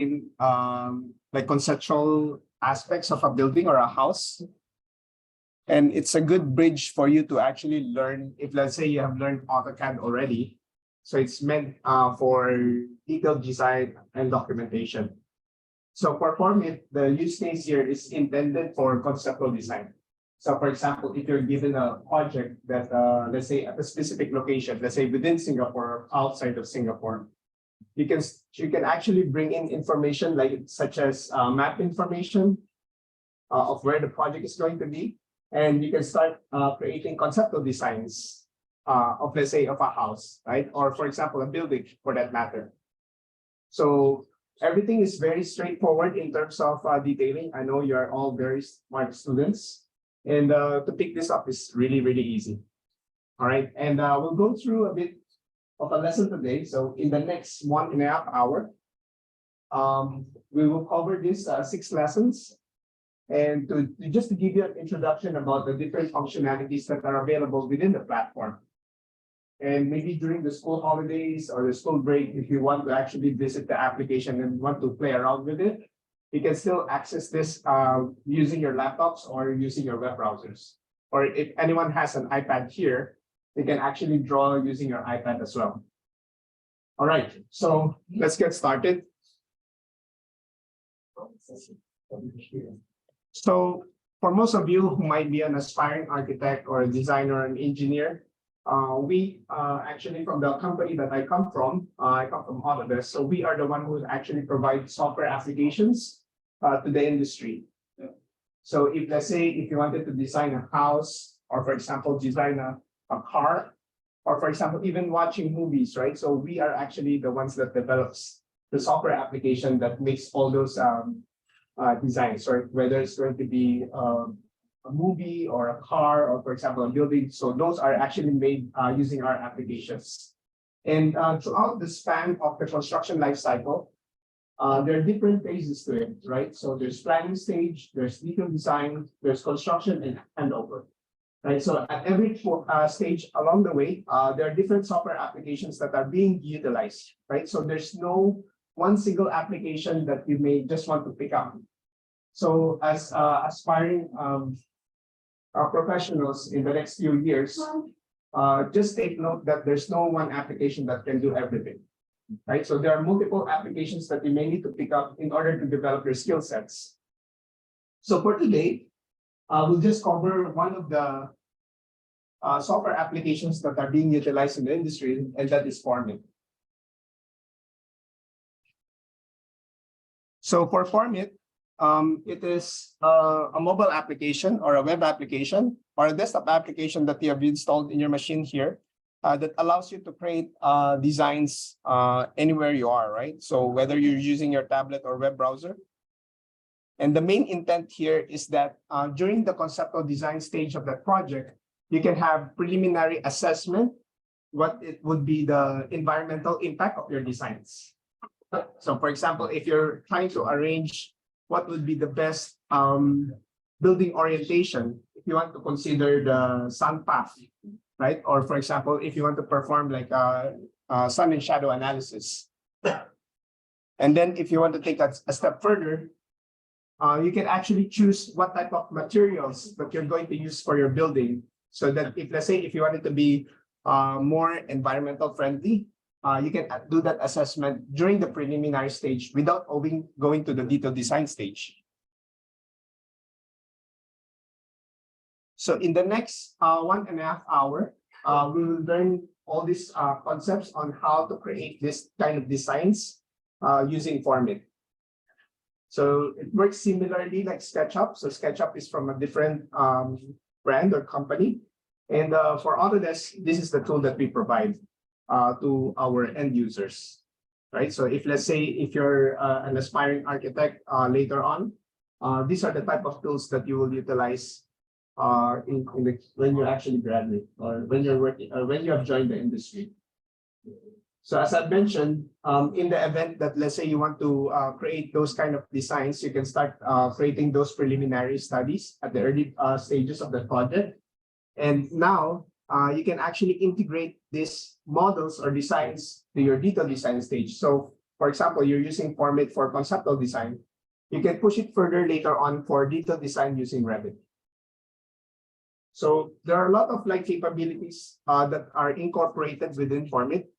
in like conceptual aspects of a building or a house. And it's a good bridge for you to actually learn, if let's say you have learned AutoCAD already. So it's meant for detailed design and documentation. So for FormIt, the use case here is intended for conceptual design. So for example, if you're given a project that, let's say at a specific location, let's say within Singapore, outside of Singapore, you can actually bring in information like such as map information of where the project is going to be. And you can start creating conceptual designs of, let's say, of a house, right? Or for example, a building for that matter. So everything is very straightforward in terms of detailing. I know you're all very smart students. And to pick this up is really, really easy. All right. And we'll go through a bit of a lesson today. So in the next 1.5 hours, we will cover these 6 lessons. And just to give you an introduction about the different functionalities that are available within the platform. And maybe during the school holidays or the school break, if you want to actually visit the application and want to play around with it, you can still access this using your laptops or using your web browsers. Or if anyone has an iPad here, you can actually draw using your iPad as well. All right, so let's get started. So for most of you who might be an aspiring architect or a designer or an engineer, we actually from the company that I come from Autodesk. So we are the one who actually provide software applications to the industry. So if let's say if you wanted to design a house or for example, design a car, or for example, even watching movies, right? So we are actually the ones that develops the software application that makes all those designs, or whether it's going to be a movie or a car or for example, a building. So those are actually made using our applications. And throughout the span of the construction life cycle, there are different phases to it, right? So there's planning stage, there's detailed design, there's construction and handover, right? So at every stage along the way, there are different software applications that are being utilized, right? So there's no one single application that you may just want to pick up. So as aspiring professionals in the next few years, just take note that there's no one application that can do everything, right? So there are multiple applications that you may need to pick up in order to develop your skill sets. So for today, we'll just cover one of the software applications that are being utilized in the industry, and that is FormIt. So for FormIt, it is a mobile application or a web application or a desktop application that you have installed in your machine here that allows you to create designs anywhere you are, right? So whether you're using your tablet or web browser. And the main intent here is that during the conceptual design stage of that project, you can have preliminary assessment, what it would be the environmental impact of your designs. So for example, if you're trying to arrange what would be the best building orientation, if you want to consider the sun path, right? Or for example, if you want to perform like a sun and shadow analysis. And then if you want to take a step further, you can actually choose what type of materials that you're going to use for your building. So that if, let's say, if you want it to be more environmental friendly, you can do that assessment during the preliminary stage without going to the detailed design stage. So in the next 1.5 hours, we will learn all these concepts on how to create this kind of designs using FormIt. So it works similarly like SketchUp. So SketchUp is from a different brand or company. And for Autodesk, this is the tool that we provide to our end users, right? So if let's say if you're an aspiring architect later on, these are the type of tools that you will utilize when you actually graduate or when you're working or when you have joined the industry. So as I mentioned, in the event that let's say you want to create those kind of designs, you can start creating those preliminary studies at the early stages of the project. And now you can actually integrate these models or designs to your detailed design stage. So for example, you're using FormIt for conceptual design, you can push it further later on for detailed design using Revit. So there are a lot of capabilities that are incorporated within FormIt.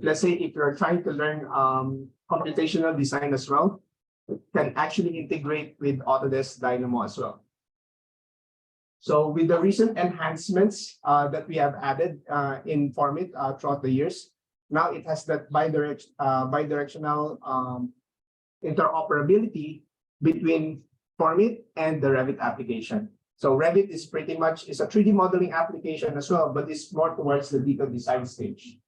Let's say if you're trying to learn computational design as well, it can actually integrate with Autodesk Dynamo as well. So with the recent enhancements that we have added in FormIt throughout the years, now it has that bidirectional interoperability between FormIt and the Revit application. So Revit is pretty much a 3D modeling application as well, but it's more towards the detailed design stage.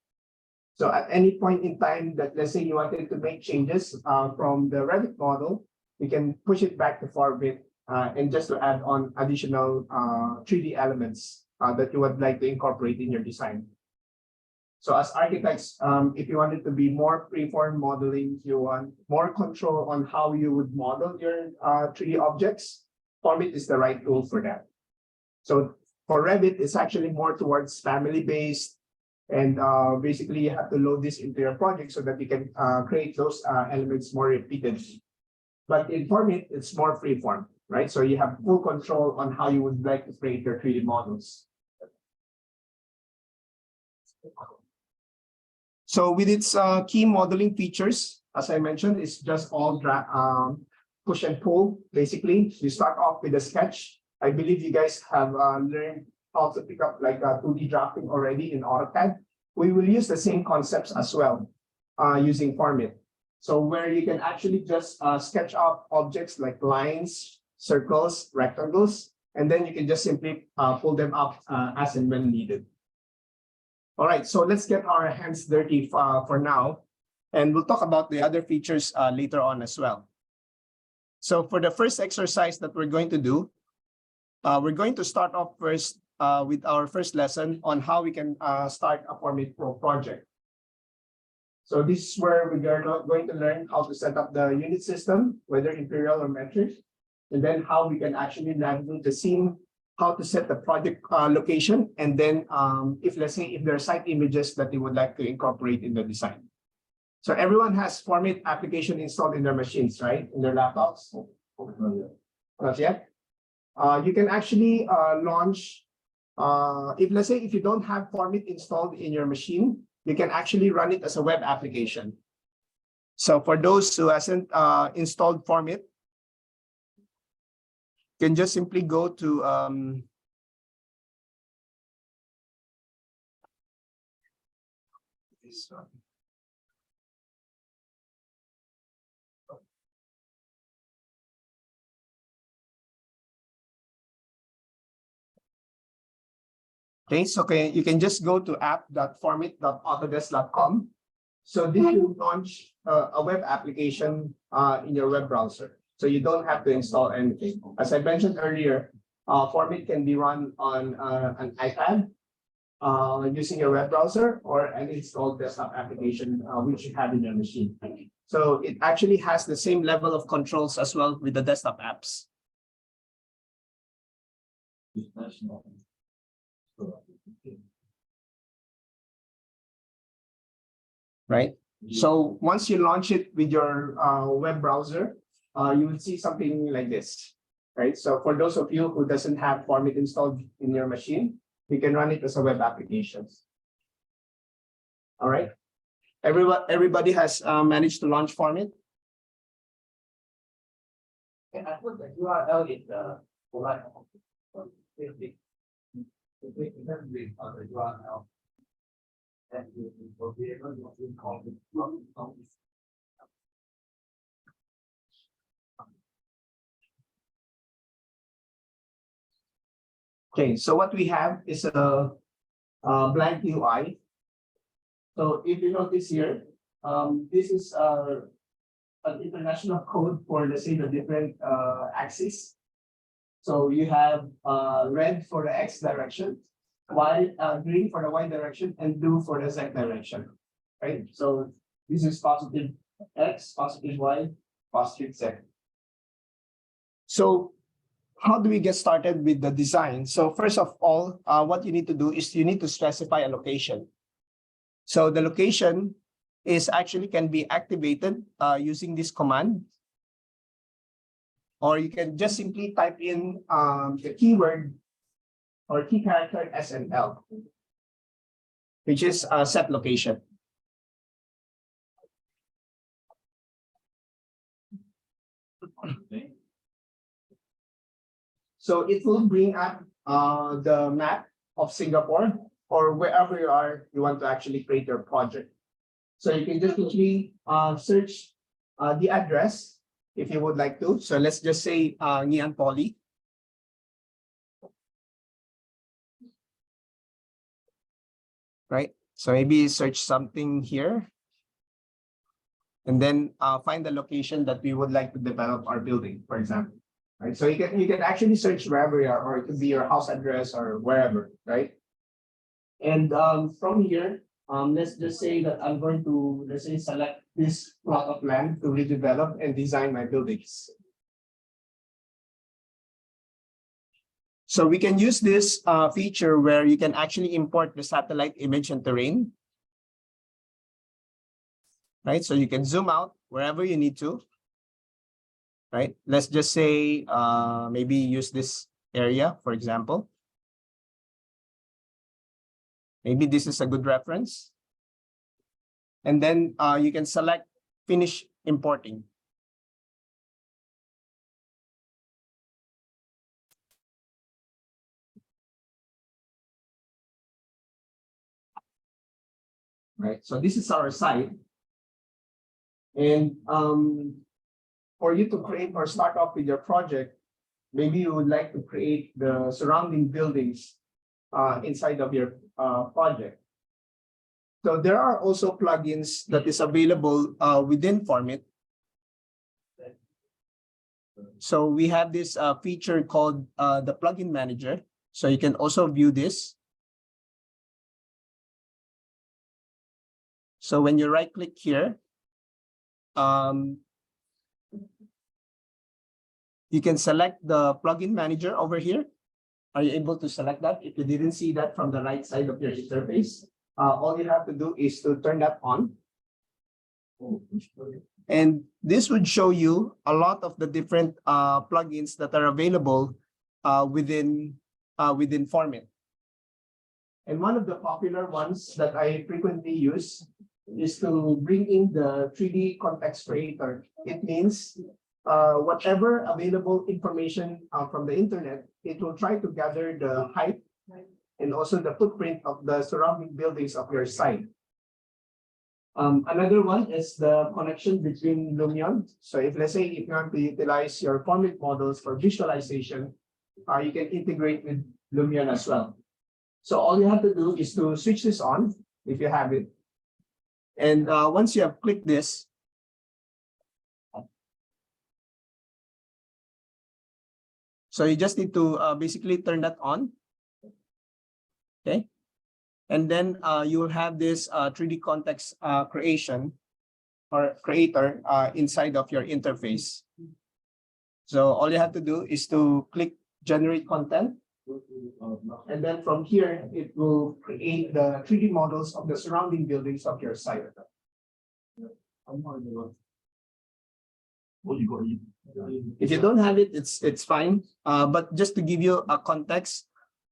So at any point in time that, let's say, you wanted to make changes from the Revit model, you can push it back to FormIt and just to add on additional 3D elements that you would like to incorporate in your design. So as architects, if you wanted to be more freeform modeling, you want more control on how you would model your 3D objects, FormIt is the right tool for that. So for Revit, it's actually more towards family-based, and basically you have to load this into your project so that you can create those elements more repeatedly. But in FormIt, it's more freeform, right? So you have full control on how you would like to create your 3D models. So with its key modeling features, as I mentioned, it's just all push and pull. Basically, you start off with a sketch. I believe you guys have learned how to pick up 2D drafting already in AutoCAD. We will use the same concepts as well using FormIt. So where you can actually just sketch out objects like lines, circles, rectangles, and then you can just simply pull them up as and when needed. All right, so let's get our hands dirty for now, and we'll talk about the other features later on as well. So for the first exercise that we're going to do, we're going to start off first with our first lesson on how we can start a FormIt Pro project. So this is where we are going to learn how to set up the unit system, whether imperial or metric, and then how we can actually navigate the scene, how to set the project location, and then let's say if there are site images that they would like to incorporate in the design. So everyone has FormIt application installed in their machines, right? In their laptops? Not yet? You can actually launch, let's say if you don't have FormIt installed in your machine, you can actually run it as a web application. So for those who hasn't installed FormIt, you can just simply go to this one. Okay, so you can just go to app.formit.autodesk.com. So this will launch a web application in your web browser. So you don't have to install anything. As I mentioned earlier, FormIt can be run on an iPad using your web browser or an installed desktop application which you have in your machine. So it actually has the same level of controls as well with the desktop apps. Right. So once you launch it with your web browser, you will see something like this. Right. So for those of you who doesn't have FormIt installed in your machine, you can run it as a web application. All right. Everybody has managed to launch FormIt. And I put the URL in the URL. Okay, so what we have is a blank UI. So if you notice here, this is an international code for, let's say, the different axes. So you have red for the X direction, green for the Y direction, and blue for the Z direction, right? So this is positive X, positive Y, positive Z. So how do we get started with the design? So first of all, what you need to do is you need to specify a location. So the location is actually can be activated using this command. Or you can just simply type in the keyword or key character SNL, which is set location. So it will bring up the map of Singapore or wherever you want to actually create your project. So you can just simply search the address if you would like to. So let's just say Ngian Poly. Right? So maybe search something here. And then find the location that we would like to develop our building, for example. Right? So you can actually search wherever you are, or it could be your house address or wherever, right? And from here, let's just say that I'm going to, let's say, select this plot of land to redevelop and design my buildings. So we can use this feature where you can actually import the satellite image and terrain. Right, so you can zoom out wherever you need to. Right, let's just say maybe use this area, for example. Maybe this is a good reference. And then you can select finish importing. Right, so this is our site. And for you to create or start off with your project, maybe you would like to create the surrounding buildings inside of your project. So there are also plugins that is available within FormIt. So we have this feature called the plugin manager. So you can also view this. So when you right click here, you can select the plugin manager over here. Are you able to select that? If you didn't see that from the right side of your interface, all you have to do is to turn that on. And this would show you a lot of the different plugins that are available within FormIt. And one of the popular ones that I frequently use is to bring in the 3D context creator. It means whatever available information from the internet, it will try to gather the height and also the footprint of the surrounding buildings of your site. Another one is the connection between Lumion. So if let's say if you want to utilize your FormIt models for visualization, you can integrate with Lumion as well. So all you have to do is to switch this on if you have it. And once you have clicked this, so you just need to basically turn that on. Okay. And then you will have this 3D context creation or creator inside of your interface. So all you have to do is to click generate content. And then from here, it will create the 3D models of the surrounding buildings of your site. If you don't have it, it's fine. But just to give you a context,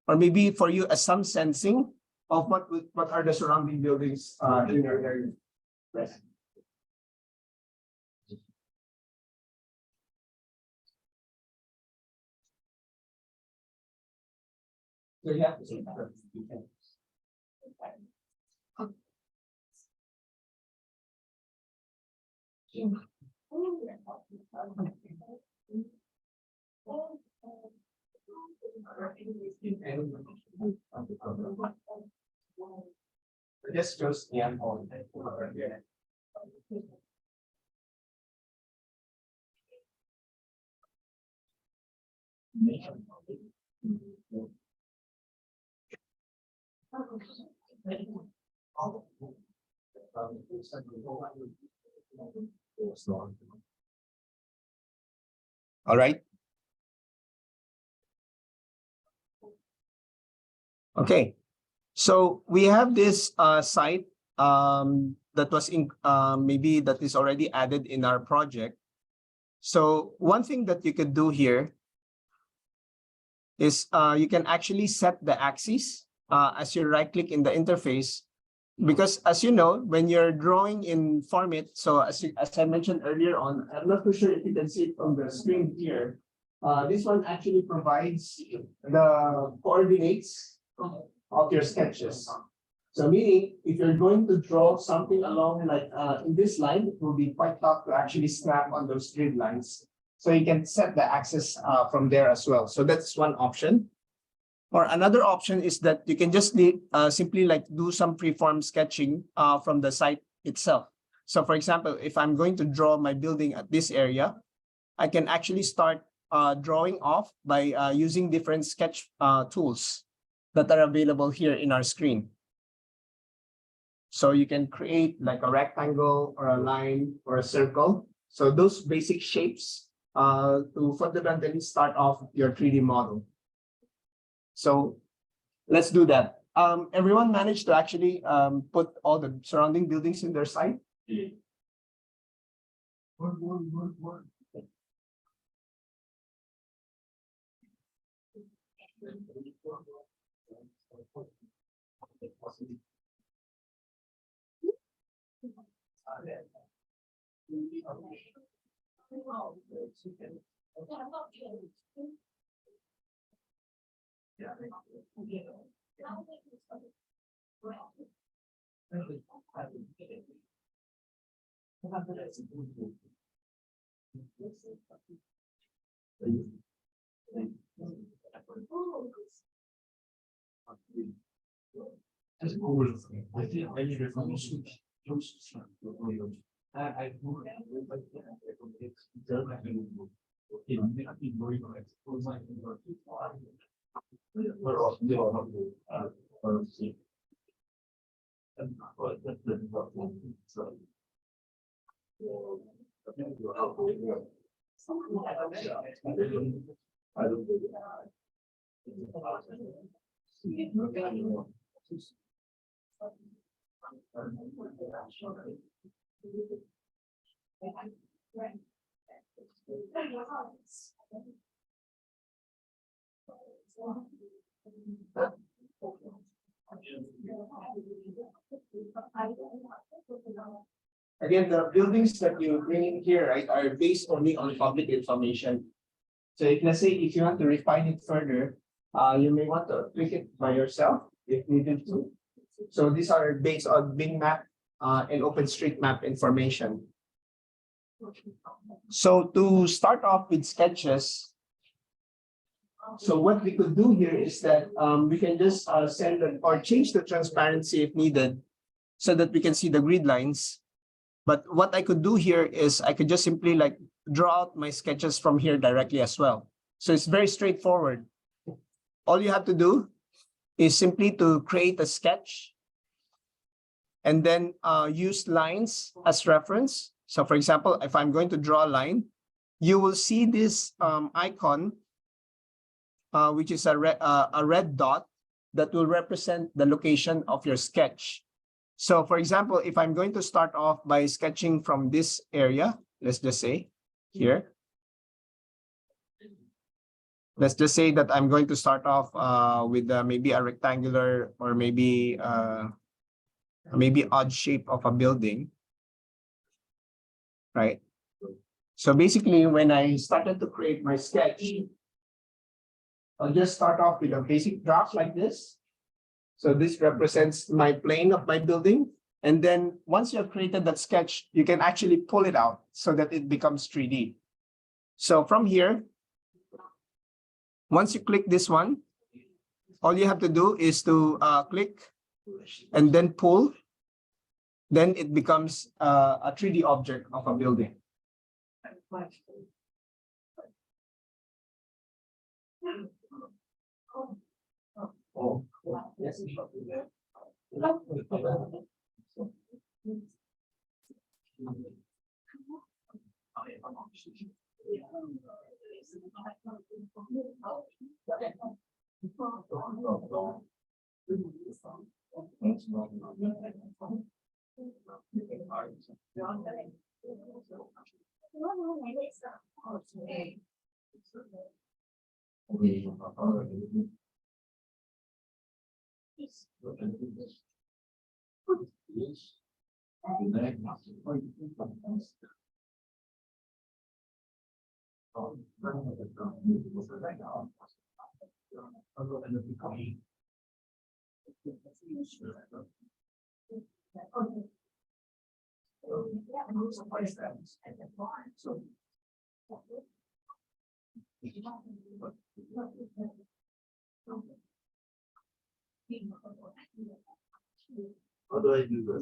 or maybe for you some sensing of what are the surrounding buildings in your area. Yes. So you have to say that. Just choose Ngian on. All right. Okay. So we have this site that that was maybe that is already added in our project. So one thing that you could do here is you can actually set the axis as you right click in the interface, because as you know, when you're drawing in FormIt, so as I mentioned earlier on, I'm not too sure if you can see it on the screen here. This one actually provides the coordinates of your sketches. So meaning, if you're going to draw something along like in this line, it will be quite tough to actually snap on those grid lines. So you can set the axis from there as well. So that's one option. Or another option is that you can just simply like do some freeform sketching from the site itself. So for example, if I'm going to draw my building at this area, I can actually start drawing off by using different sketch tools that are available here in our screen. So you can create like a rectangle or a line or a circle. So those basic shapes to fundamentally start off your 3D model. So let's do that. Everyone managed to actually put all the surrounding buildings in their site? Yeah. Again, the buildings that you bring in here, right, are based only on public information. So if let's say if you want to refine it further, you may want to tweak it by yourself if needed to. So these are based on Bing Map and OpenStreetMap information. So to start off with sketches, so what we could do here is that we can just send or change the transparency if needed so that we can see the grid lines. But what I could do here is I could just simply like draw out my sketches from here directly as well. So it's very straightforward. All you have to do is simply to create a sketch and then use lines as reference. So for example, if I'm going to draw a line, you will see this icon, which is a red dot that will represent the location of your sketch. So for example, if I'm going to start off by sketching from this area, let's just say here. Let's just say that I'm going to start off with maybe a rectangular or maybe odd shape of a building, right? So basically, when I started to create my sketch, I'll just start off with a basic draft like this. So this represents my plane of my building. And then once you have created that sketch, you can actually pull it out so that it becomes 3D. So from here, once you click this one, all you have to do is to click and then pull. Then it becomes a 3D object of a building. Oh, yes. How do I do the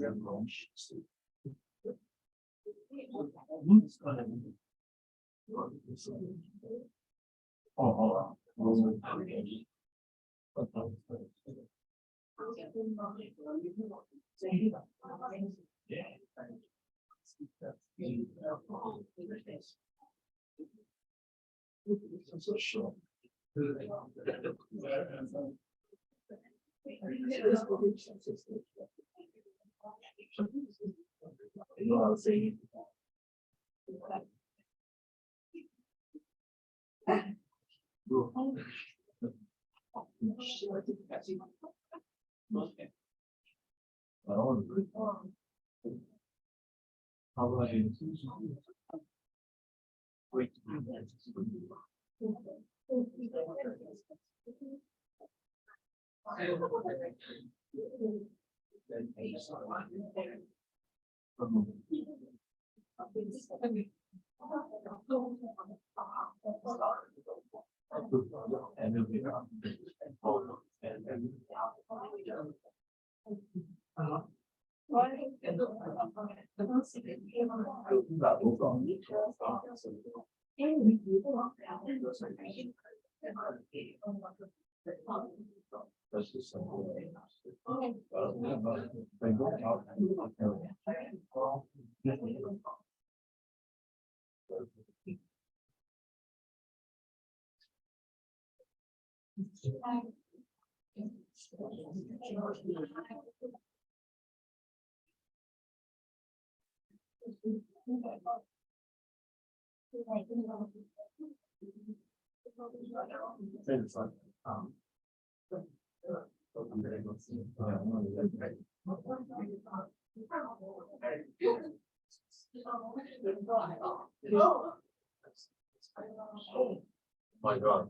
my God.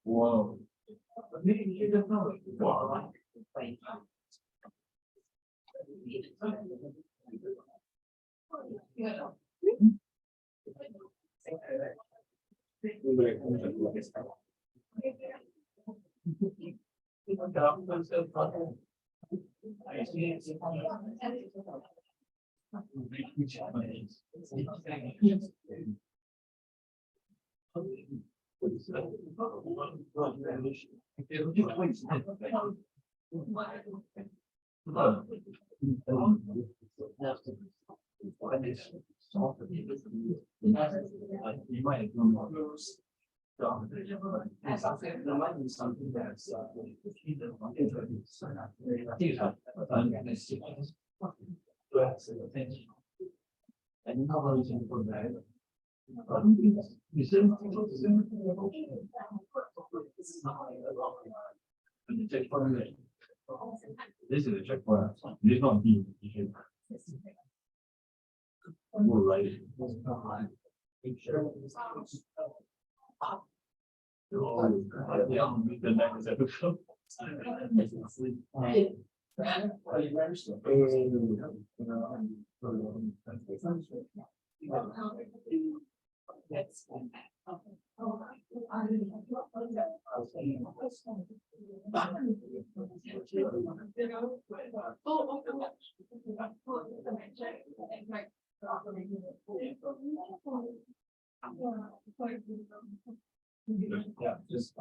Whoa. Wow. Something that's and how long is it for that? This is a checkpoint. This is not B. We're right. The next episode. Yeah, just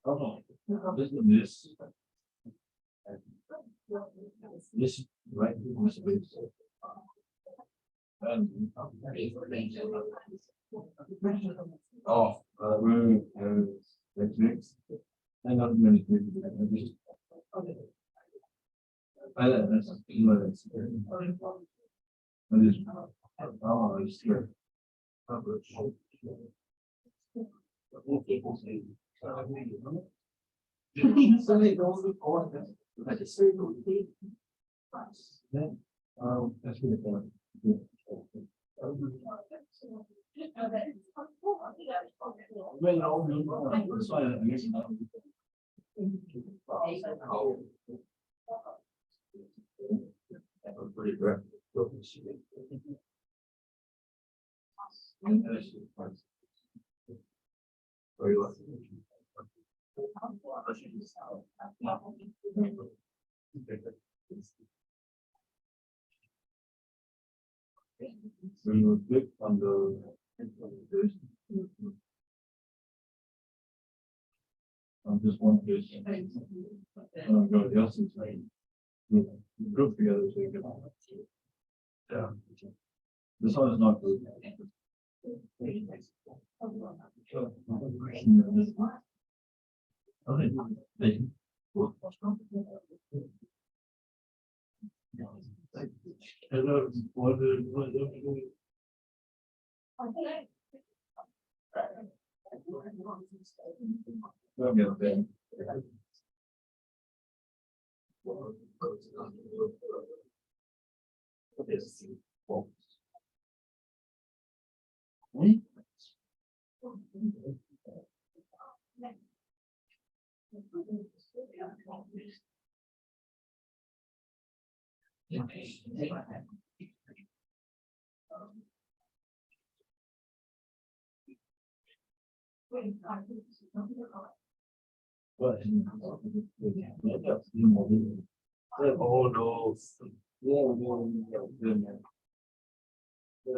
Oh. This right. Oh, next. I not many people. I that's oh, it's here. So they don't record this. I just say then, that's really fun. Well, that's why I'm using that. Pretty good. When you click on the on this one page, go the other side. Group together so you can. Yeah. This one is not good. Okay. Oh no.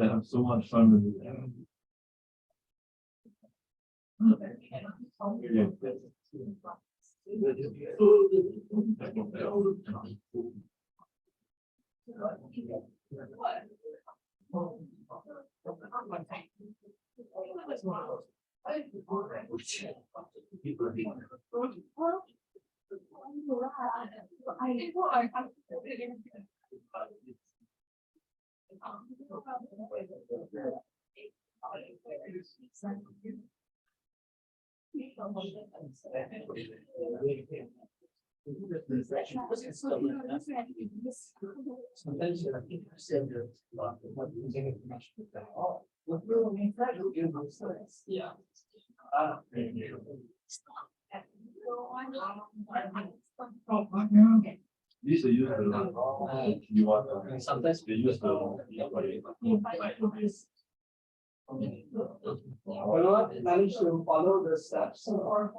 I have so much fun with it. Sometimes you're interested in what using information. Yeah. These are used to you want sometimes they use to manage to follow the steps or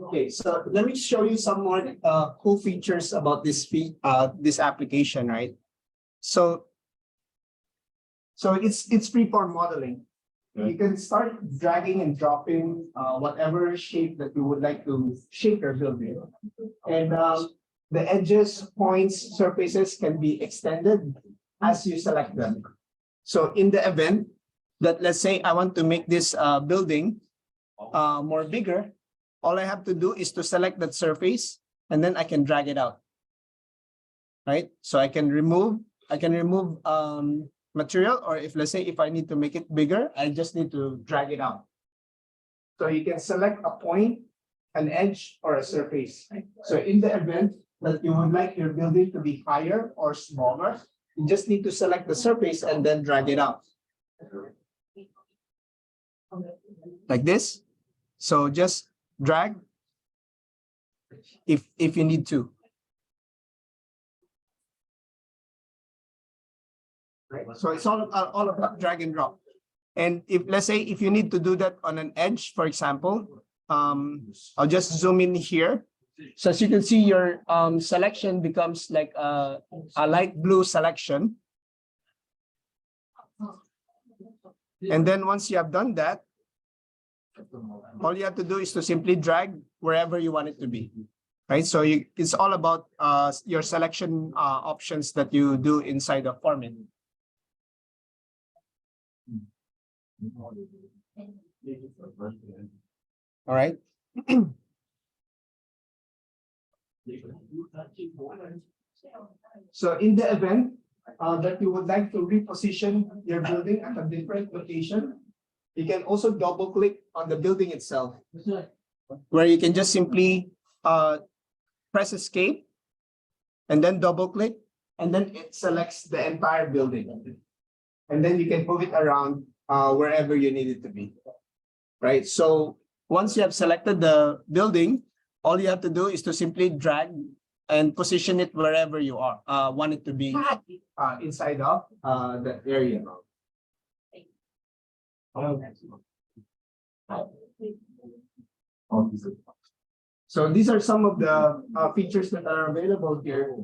Okay, so let me show you some more cool features about this application, right? So it's freeform modeling. You can start dragging and dropping whatever shape that you would like to shape your building, and the edges, points, surfaces can be extended as you select them. So in the event that, let's say, I want to make this building more bigger, all I have to do is to select that surface and then I can drag it out. Right? So I can remove material, or if, let's say, if I need to make it bigger, I just need to drag it out. So you can select a point, an edge, or a surface. So in the event that you would like your building to be higher or smaller, you just need to select the surface and then drag it out. Like this. So just drag if you need to. Right? So it's all about drag and drop. And if, let's say, if you need to do that on an edge, for example, I'll just zoom in here. So as you can see, your selection becomes like a light blue selection. And then once you have done that, all you have to do is to simply drag wherever you want it to be. Right? So it's all about your selection options that you do inside of FormIt. All right. So in the event that you would like to reposition your building at a different location, you can also double click on the building itself, where you can just simply press escape and then double click, and then it selects the entire building. And then you can move it around wherever you need it to be. Right? So once you have selected the building, all you have to do is to simply drag and position it wherever you are want it to be inside of the area. So these are some of the features that are available here.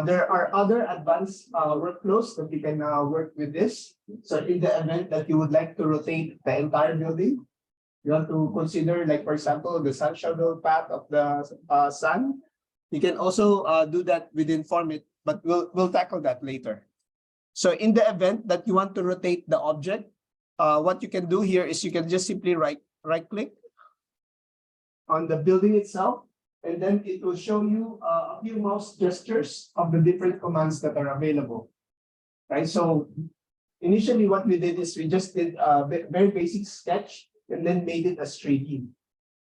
There are other advanced workflows that you can work with this. So in the event that you would like to rotate the entire building, you have to consider, like, for example, the sun shadow path of the sun. You can also do that within FormIt, but we'll tackle that later. So in the event that you want to rotate the object, what you can do here is you can just simply right click on the building itself, and then it will show you a few mouse gestures of the different commands that are available. Right. So initially what we did is we just did a very basic sketch and then made it a 3D.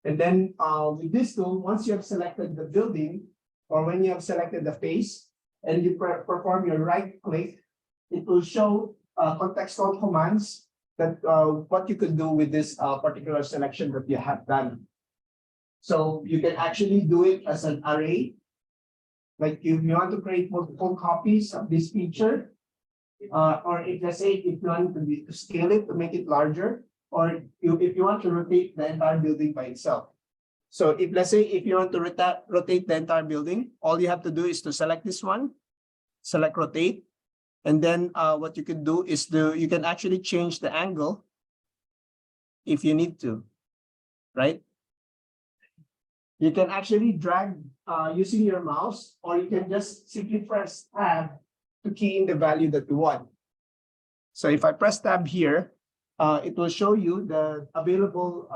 And then with this tool, once you have selected the building, or when you have selected the face and you perform your right click, it will show contextual commands that what you could do with this particular selection that you have done. So you can actually do it as an array. Like if you want to create multiple copies of this feature, or if let's say if you want to scale it to make it larger, or if you want to rotate the entire building by itself. So if let's say if you want to rotate the entire building, all you have to do is to select this one, select rotate, and then what you can do is you can actually change the angle if you need to, right? You can actually drag using your mouse, or you can just simply press tab to key in the value that you want. So if I press tab here, it will show you the available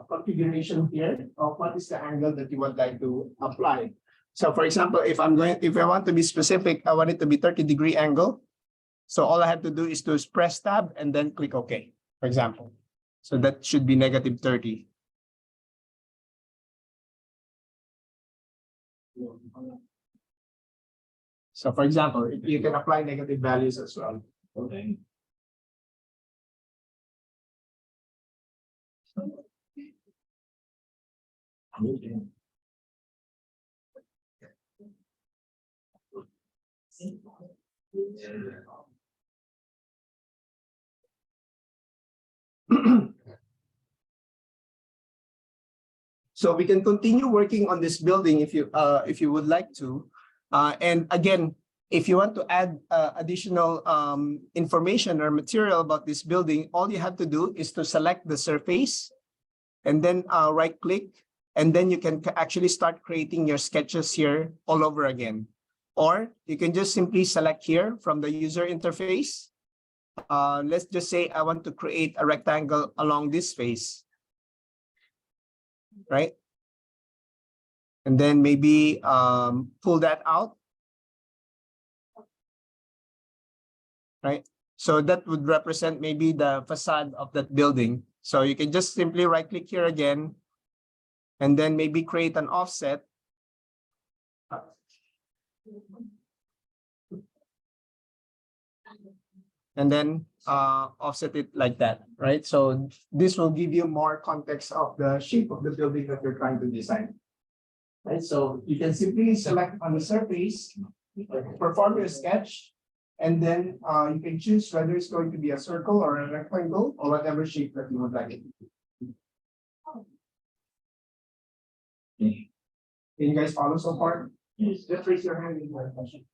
configuration here of what is the angle that you would like to apply. So for example, if I want to be specific, I want it to be 30-degree angle. So all I have to do is to press tab and then click OK, for example. So that should be -30. So for example, you can apply negative values as well. Okay. So we can continue working on this building if you would like to. And again, if you want to add additional information or material about this building, all you have to do is to select the surface and then right click, and then you can actually start creating your sketches here all over again. Or you can just simply select here from the user interface. Let's just say I want to create a rectangle along this face, right? And then maybe pull that out, right? So that would represent maybe the facade of that building. So you can just simply right click here again, and then maybe create an offset. And then offset it like that, right? So this will give you more context of the shape of the building that you're trying to design. Right, so you can simply select on the surface, perform your sketch, and then you can choose whether it's going to be a circle or a rectangle or whatever shape that you would like it. Can you guys follow so far? Yes. Just raise your hand if you have a question.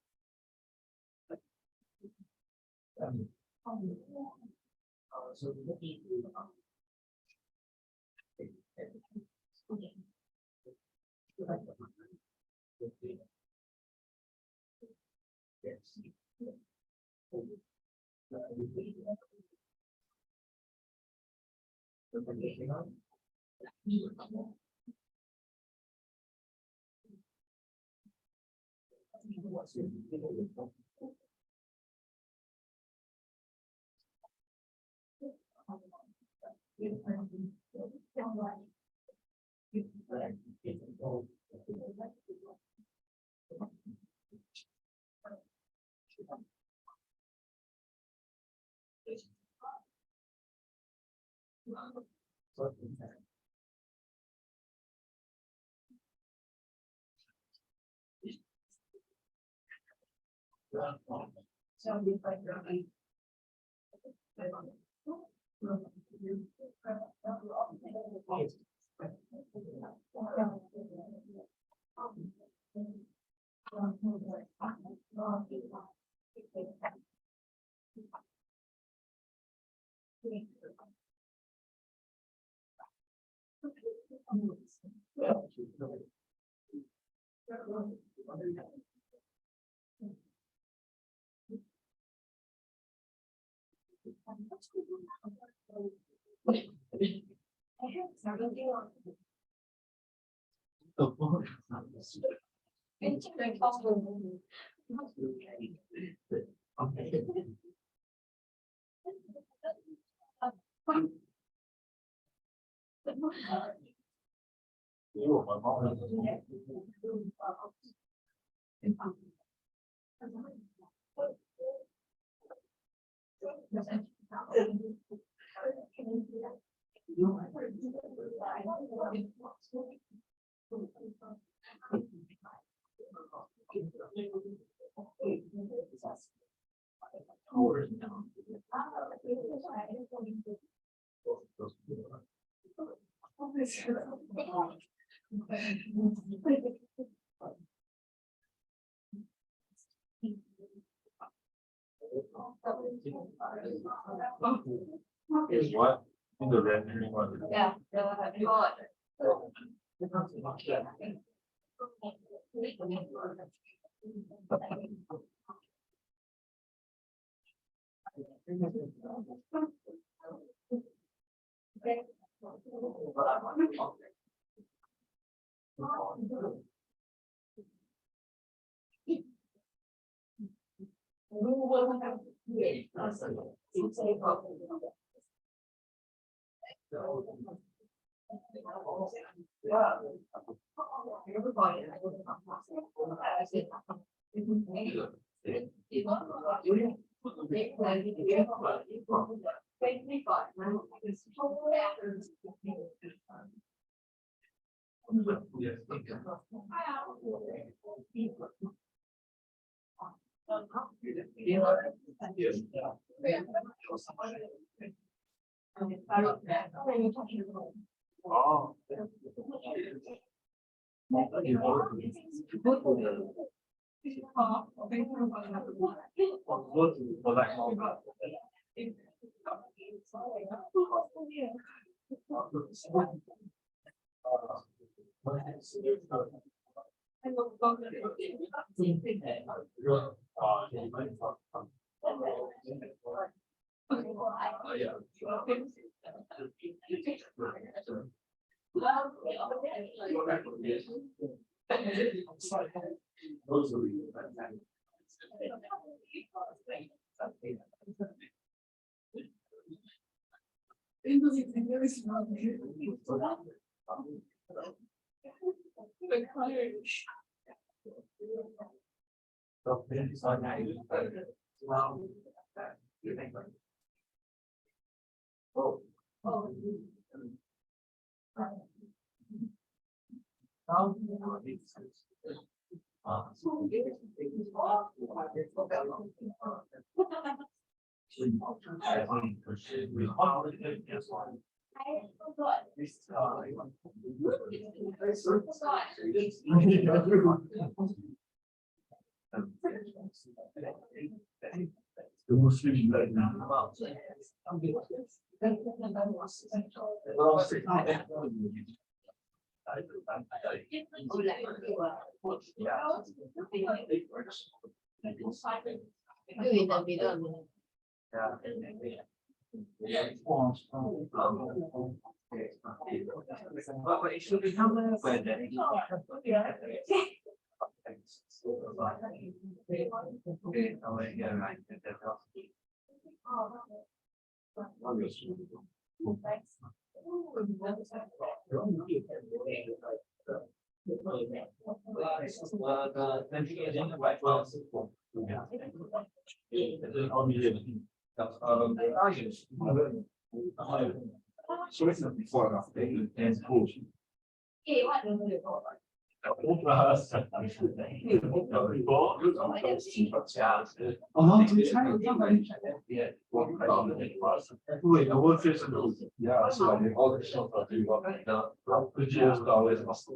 Is what in the rendering one? Yeah. Oh. So it's before and after. And cool. Wait, I was just yeah, so I mean, all the stuff I do, the GS always must.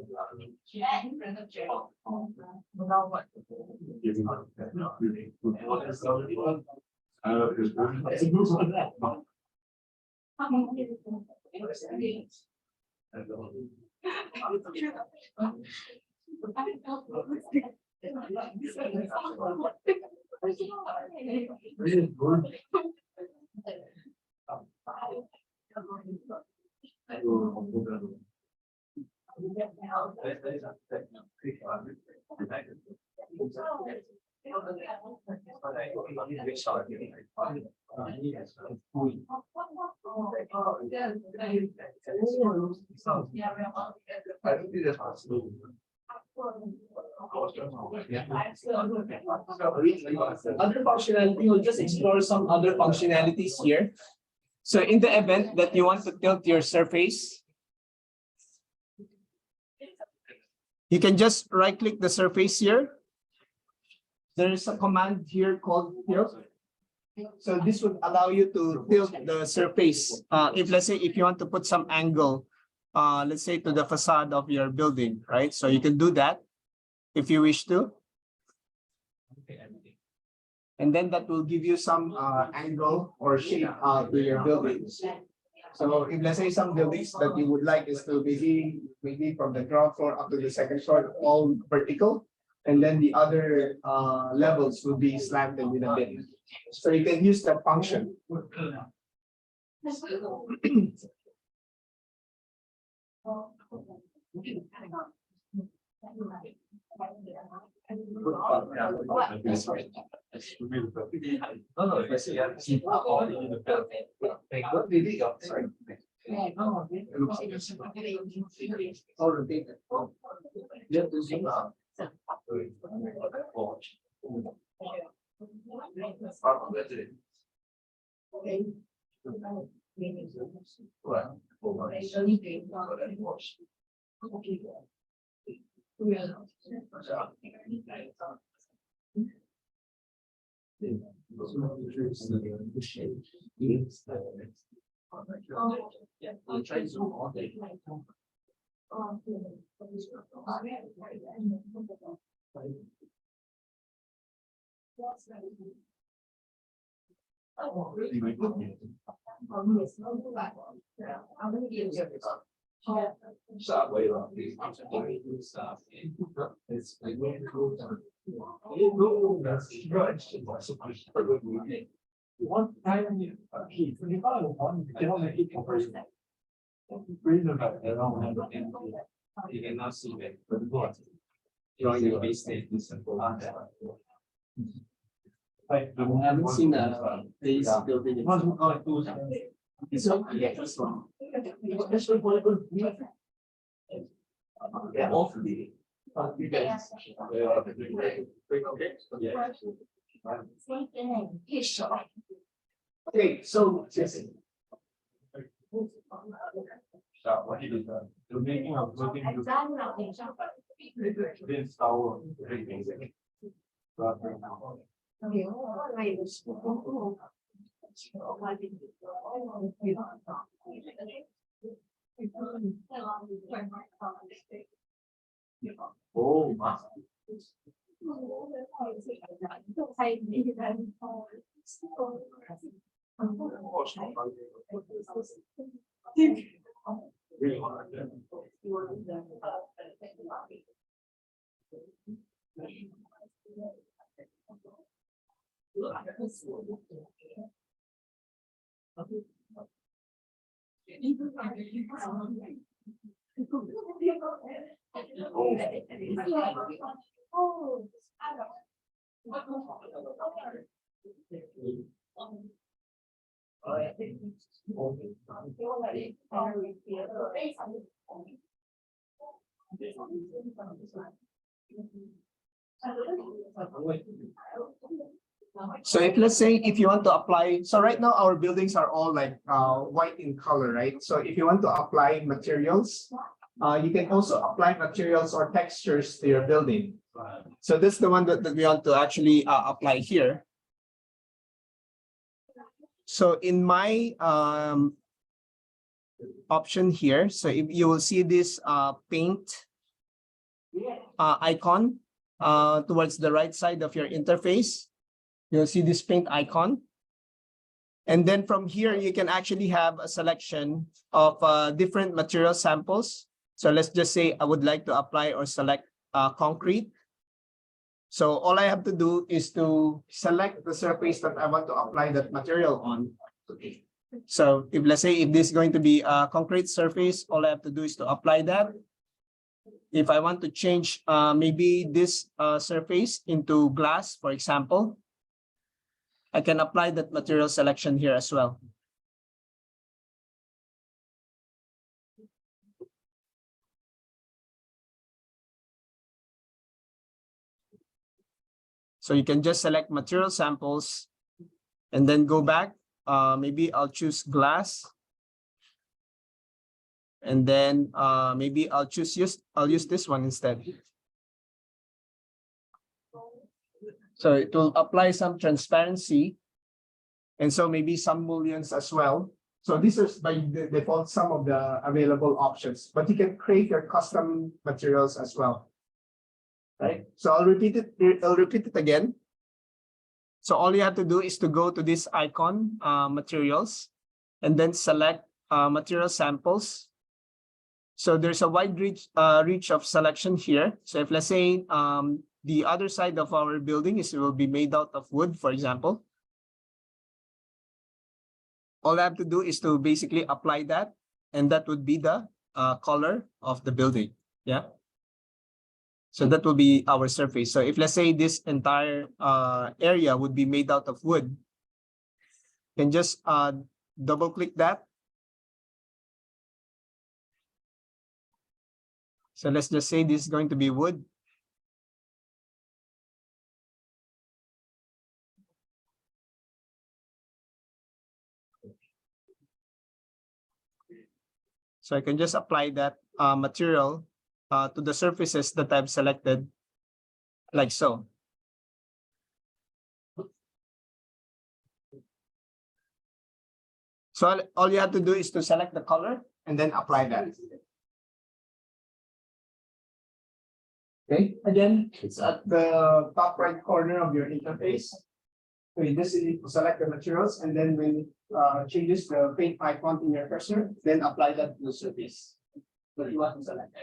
Other functionality, we'll just explore some other functionalities here. So in the event that you want to tilt your surface, you can just right click the surface here. There is a command here called tilt. So this would allow you to tilt the surface. If let's say if you want to put some angle, let's say to the facade of your building, right? So you can do that if you wish to. And then that will give you some angle or shape to your buildings. So if let's say some buildings that you would like is to maybe from the ground floor up to the second floor, all vertical, and then the other levels will be slanted with a bit. So you can use that function. I haven't seen a base building. It's okay. Yeah, awfully. Okay, so What he did, the making of building. This tower, everything. Oh, so if let's say if you want to apply, so right now our buildings are all like white in color, right? So if you want to apply materials, you can also apply materials or textures to your building. So this is the one that we want to actually apply here. So in my option here, so if you will see this paint icon towards the right side of your interface, you'll see this paint icon. And then from here, you can actually have a selection of different material samples. So let's just say I would like to apply or select concrete. So all I have to do is to select the surface that I want to apply that material on. So if let's say if this is going to be a concrete surface, all I have to do is to apply that. If I want to change maybe this surface into glass, for example, I can apply that material selection here as well. So you can just select material samples and then go back. Maybe I'll choose glass. And then maybe I'll use this one instead. So it will apply some transparency. And so maybe some mullions as well. So this is by default some of the available options, but you can create your custom materials as well. Right? So I'll repeat it again. So all you have to do is to go to this icon, materials, and then select material samples. So there's a wide reach of selection here. So if let's say the other side of our building will be made out of wood, for example, all I have to do is to basically apply that, and that would be the color of the building. Yeah. So that will be our surface. So if let's say this entire area would be made out of wood, you can just double click that. So let's just say this is going to be wood. So I can just apply that material to the surfaces that I've selected, like so. So all you have to do is to select the color and then apply that. Okay, again, it's at the top right corner of your interface. So you just need to select the materials, and then when it changes the paint icon in your cursor, then apply that to the surface that you want to select.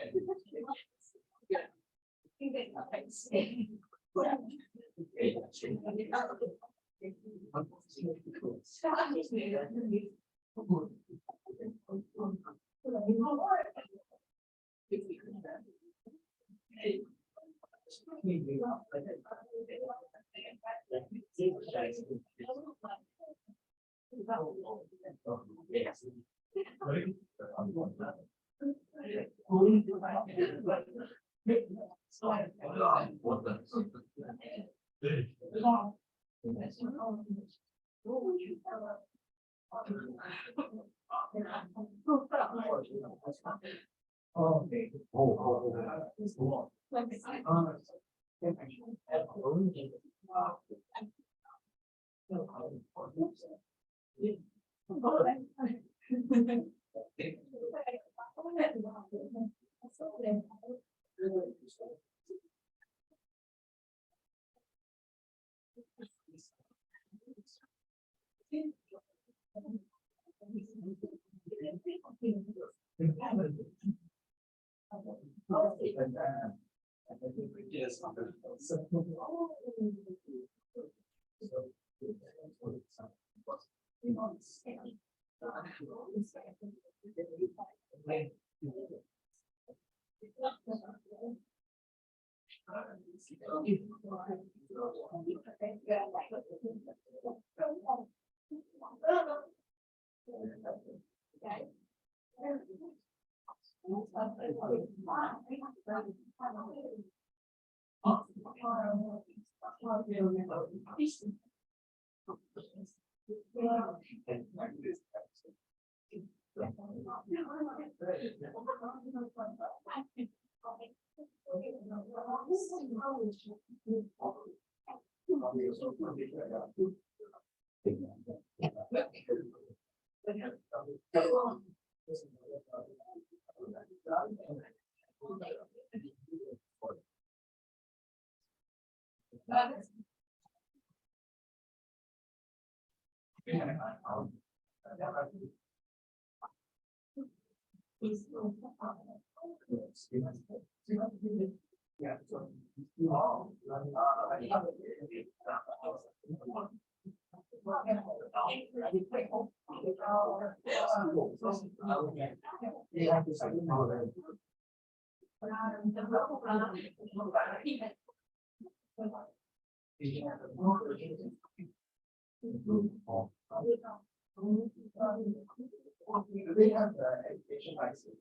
They have the education license.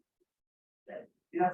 Yeah,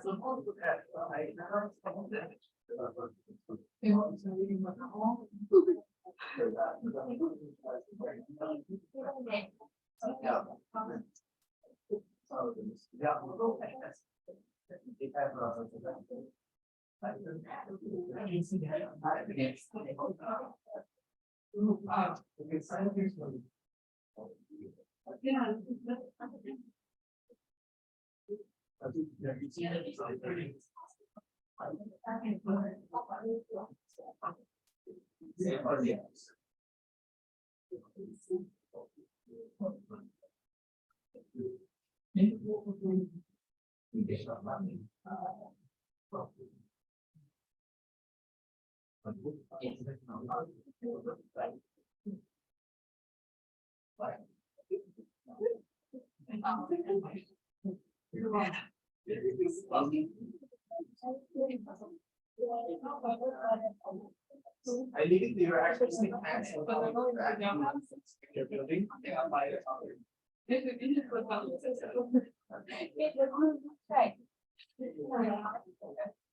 so I leave it to your artistic hands and how you're building.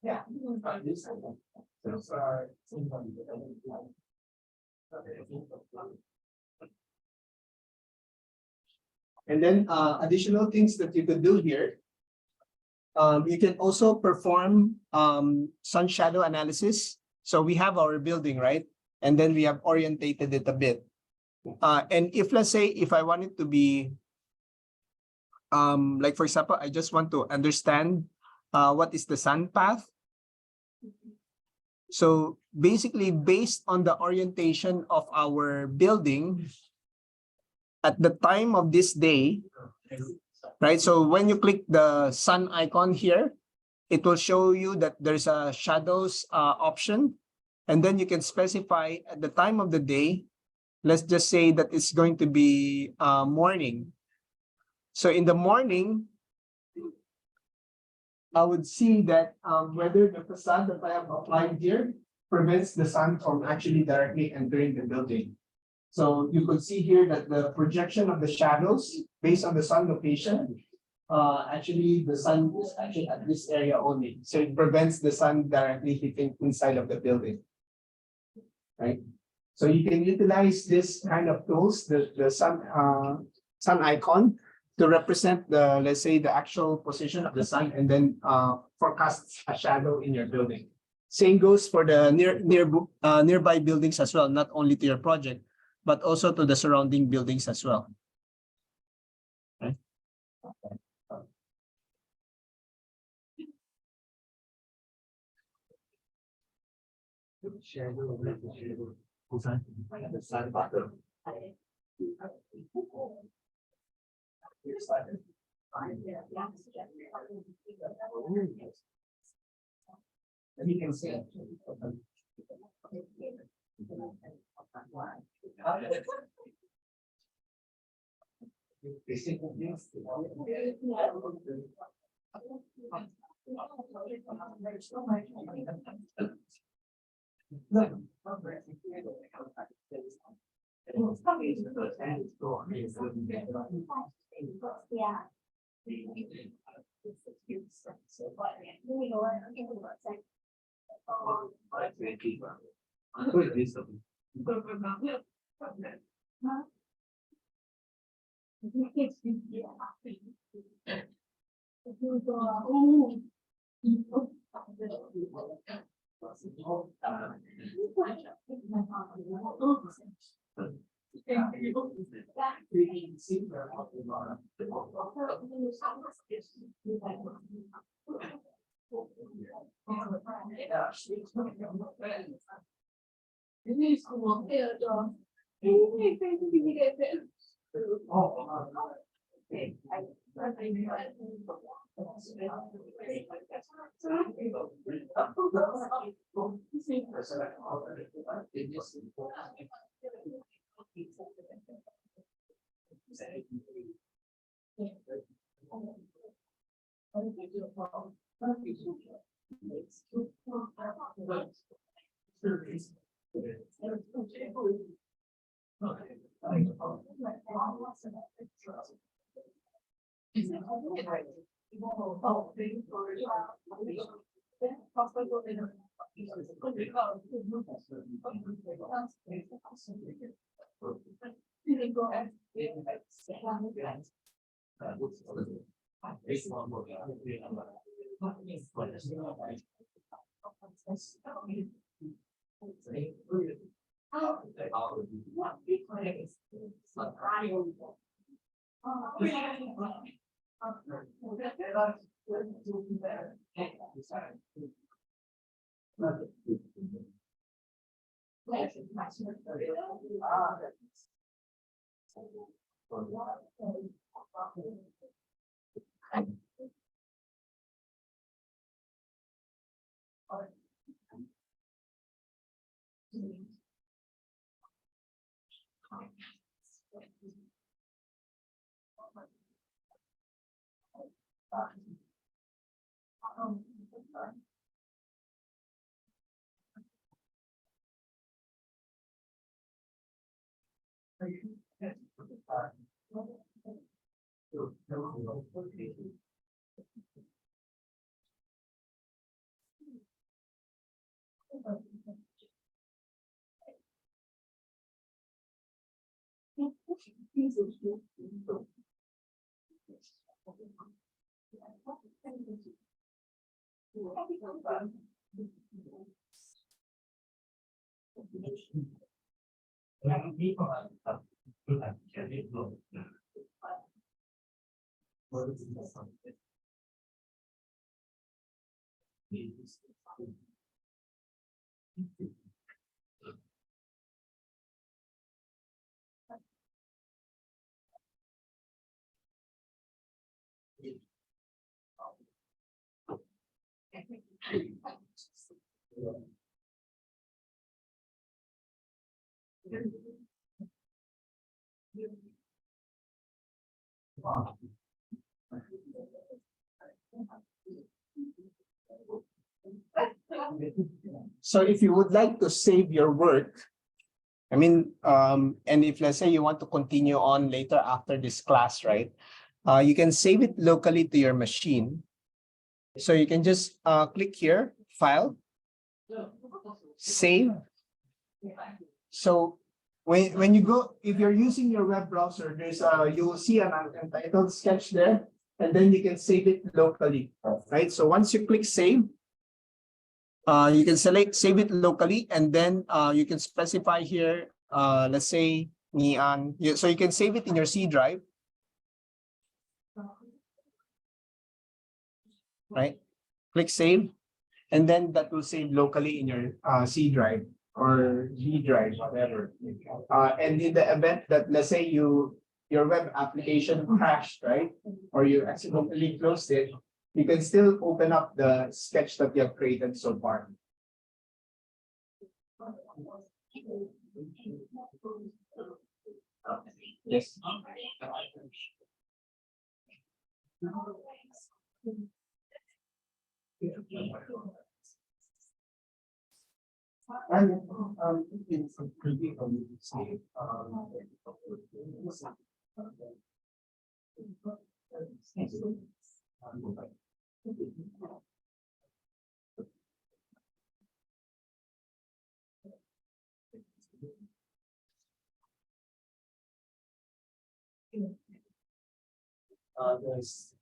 Yeah. And then additional things that you could do here. You can also perform sun shadow analysis. So we have our building, right? And then we have orientated it a bit. And if let's say, if I want it to be, like for example, I just want to understand what is the sun path. So basically, based on the orientation of our building at the time of this day, right? So when you click the sun icon here, it will show you that there's a shadows option. And then you can specify at the time of the day, let's just say that it's going to be morning. So in the morning, I would see that whether the facade that I have applied here prevents the sun from actually directly entering the building. So you could see here that the projection of the shadows based on the sun location, actually the sun is actually at this area only. So it prevents the sun directly hitting inside of the building. Right? So you can utilize this kind of tools, the sun icon, to represent the, let's say, the actual position of the sun, and then forecast a shadow in your building. Same goes for the nearby buildings as well, not only to your project, but also to the surrounding buildings as well. Okay. And you can see it. So if you would like to save your work, I mean, and if let's say you want to continue on later after this class, right? You can save it locally to your machine. So you can just click here, File, Save. So when you go, if you're using your web browser, you will see an untitled sketch there, and then you can save it locally, right? So once you click Save, you can select Save it locally, and then you can specify here, let's say Neon. So you can save it in your C drive, right? Click Save, and then that will save locally in your C drive or G drive, whatever. And in the event that, let's say your web application crashed, right? Or you accidentally closed it, you can still open up the sketch that you have created so far. Yes. And it's pretty say there's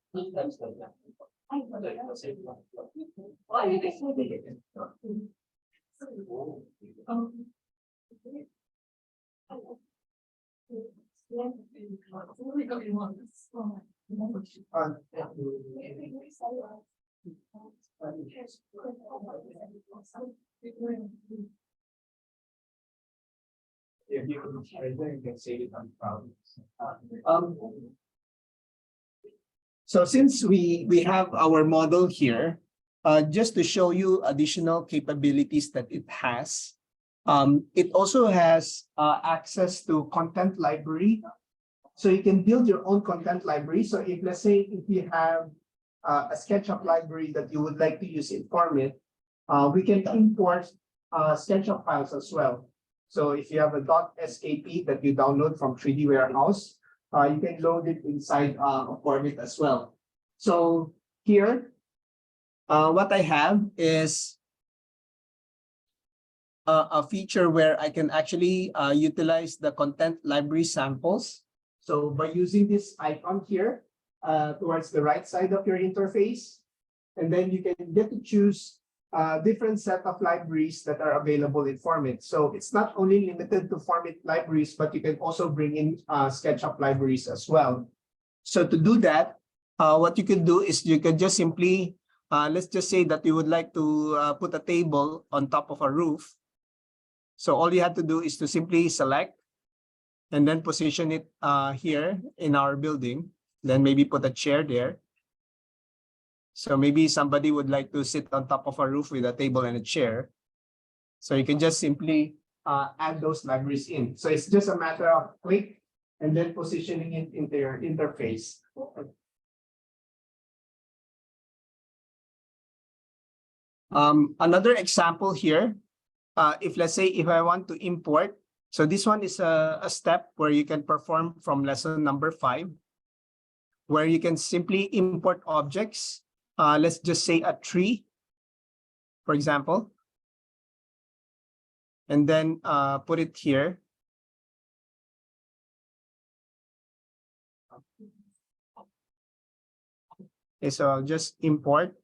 If you can save it on cloud. Um, so since we have our model here, just to show you additional capabilities that it has, it also has access to content library. So you can build your own content library. So if let's say if you have a SketchUp library that you would like to use in FormIt, we can import SketchUp files as well. So if you have a .skp that you download from 3D Warehouse, you can load it inside FormIt as well. So here, what I have is a feature where I can actually utilize the content library samples. So by using this icon here towards the right side of your interface, and then you can get to choose different set of libraries that are available in FormIt. So it's not only limited to FormIt libraries, but you can also bring in SketchUp libraries as well. So to do that, what you can do is you can just simply, let's just say that you would like to put a table on top of a roof. So all you have to do is to simply select and then position it here in our building. Then maybe put a chair there. So maybe somebody would like to sit on top of a roof with a table and a chair. So you can just simply add those libraries in. So it's just a matter of click and then positioning it into your interface. Another example here, if let's say if I want to import, so this one is a step where you can perform from lesson number 5, where you can simply import objects. Let's just say a tree, for example, and then put it here. Okay, so I'll just import.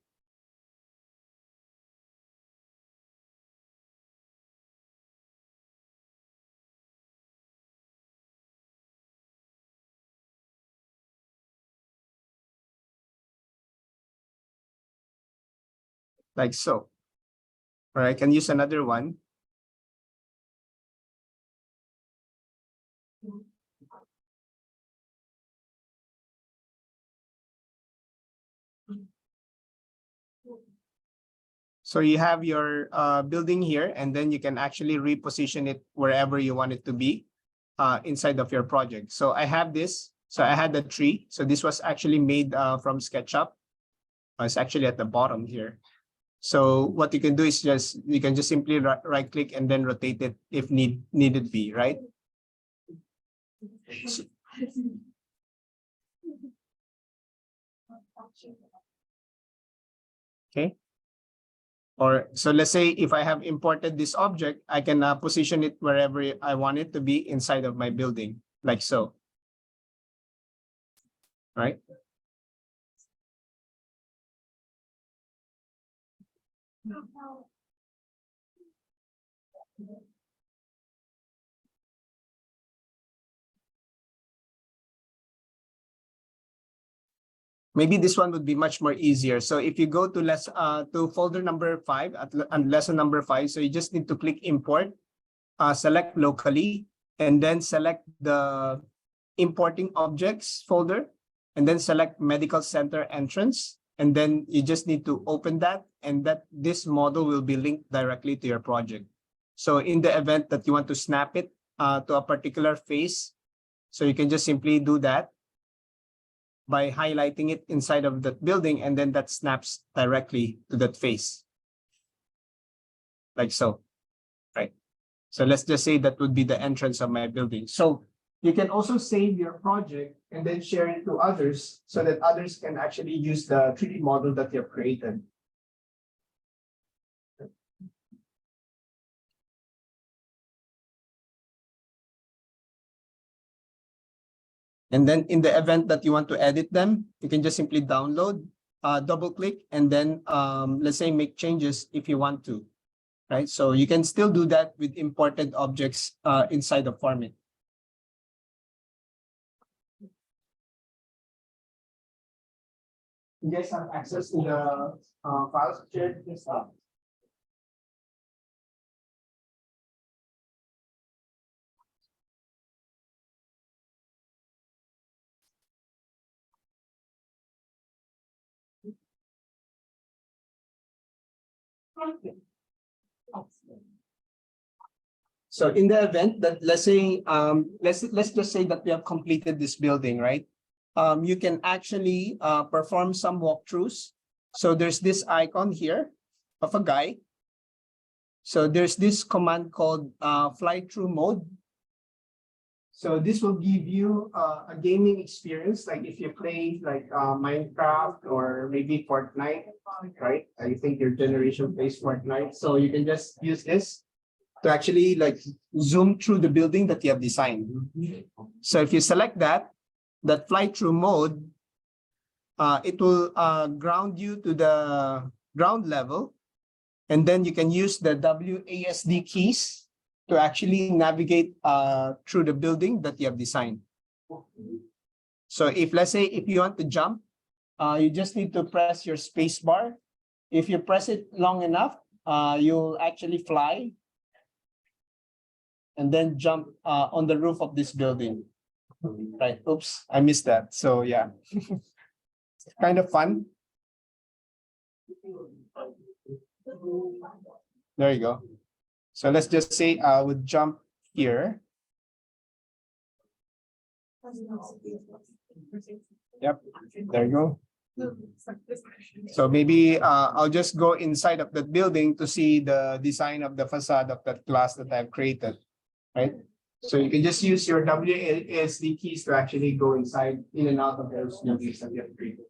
Like so. Or I can use another one. So you have your building here, and then you can actually reposition it wherever you want it to be inside of your project. So I have this. So I had the tree. So this was actually made from SketchUp. It's actually at the bottom here. So what you can do is you can just simply right click and then rotate it if needed be, right? So, okay. Or so let's say if I have imported this object, I can position it wherever I want it to be inside of my building, like so. Right? Maybe this one would be much more easier. So if you go to folder number 5 and lesson number 5, so you just need to click import, select locally, and then select the importing objects folder, and then select medical center entrance. And then you just need to open that, and that this model will be linked directly to your project. So in the event that you want to snap it to a particular face, so you can just simply do that by highlighting it inside of that building, and then that snaps directly to that face. Like so, right? So let's just say that would be the entrance of my building. So you can also save your project and then share it to others so that others can actually use the 3D model that you've created. And then in the event that you want to edit them, you can just simply download, double click, and then let's say make changes if you want to. right? So you can still do that with imported objects inside of FormIt. You guys have access to the files shared and stuff. So in the event that let's say let's just say that we have completed this building, right? You can actually perform some walkthroughs. So there's this icon here of a guy. So there's this command called fly through mode. So this will give you a gaming experience, like if you play like Minecraft or maybe Fortnite, right? I think your generation plays Fortnite. So you can just use this to actually like zoom through the building that you have designed. So if you select that fly through mode, it will ground you to the ground level. And then you can use the WASD keys to actually navigate through the building that you have designed. So if let's say if you want to jump, you just need to press your space bar. If you press it long enough, you'll actually fly and then jump on the roof of this building. Right, oops, I missed that. So yeah, it's kind of fun. There you go. So let's just say I would jump here. Yep, there you go. So maybe I'll just go inside of that building to see the design of the facade of that class that I've created, right? So you can just use your WASD keys to actually go inside, in and out of those buildings that you have created.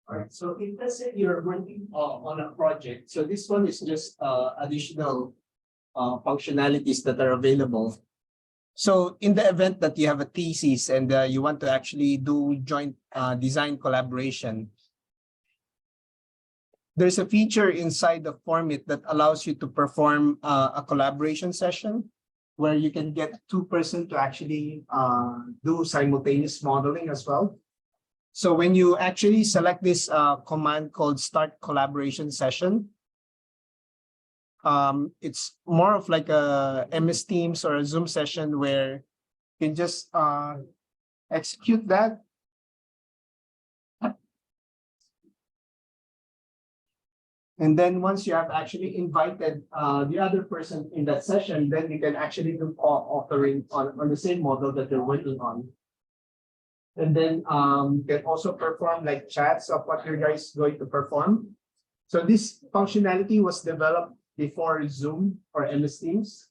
Alright, so if let's say you're working on a project, so this one is just additional functionalities that are available. So in the event that you have a thesis and you want to actually do joint design collaboration, there's a feature inside the FormIt that allows you to perform a collaboration session where you can get two person to actually do simultaneous modeling as well. So when you actually select this command called Start Collaboration Session, it's more of like a MS Teams or a Zoom session where you can just execute that. And then once you have actually invited the other person in that session, then you can actually do co-authoring on the same model that you're working on. And then you can also perform like chats of what you guys going to perform. So this functionality was developed before Zoom or MS Teams.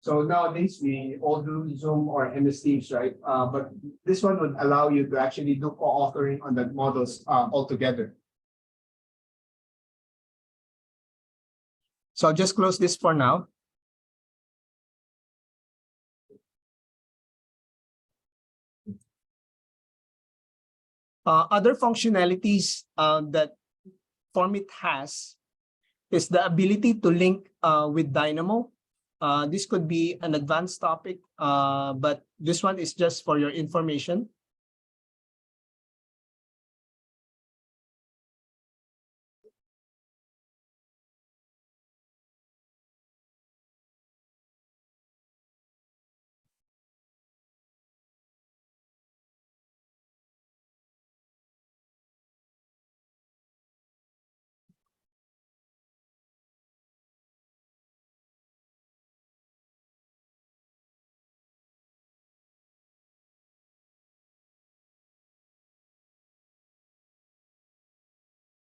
So nowadays we all do Zoom or MS Teams, right? But this one would allow you to actually do co-authoring on the models altogether. So I'll just close this for now. Other functionalities that FormIt has is the ability to link with Dynamo. This could be an advanced topic, but this one is just for your information.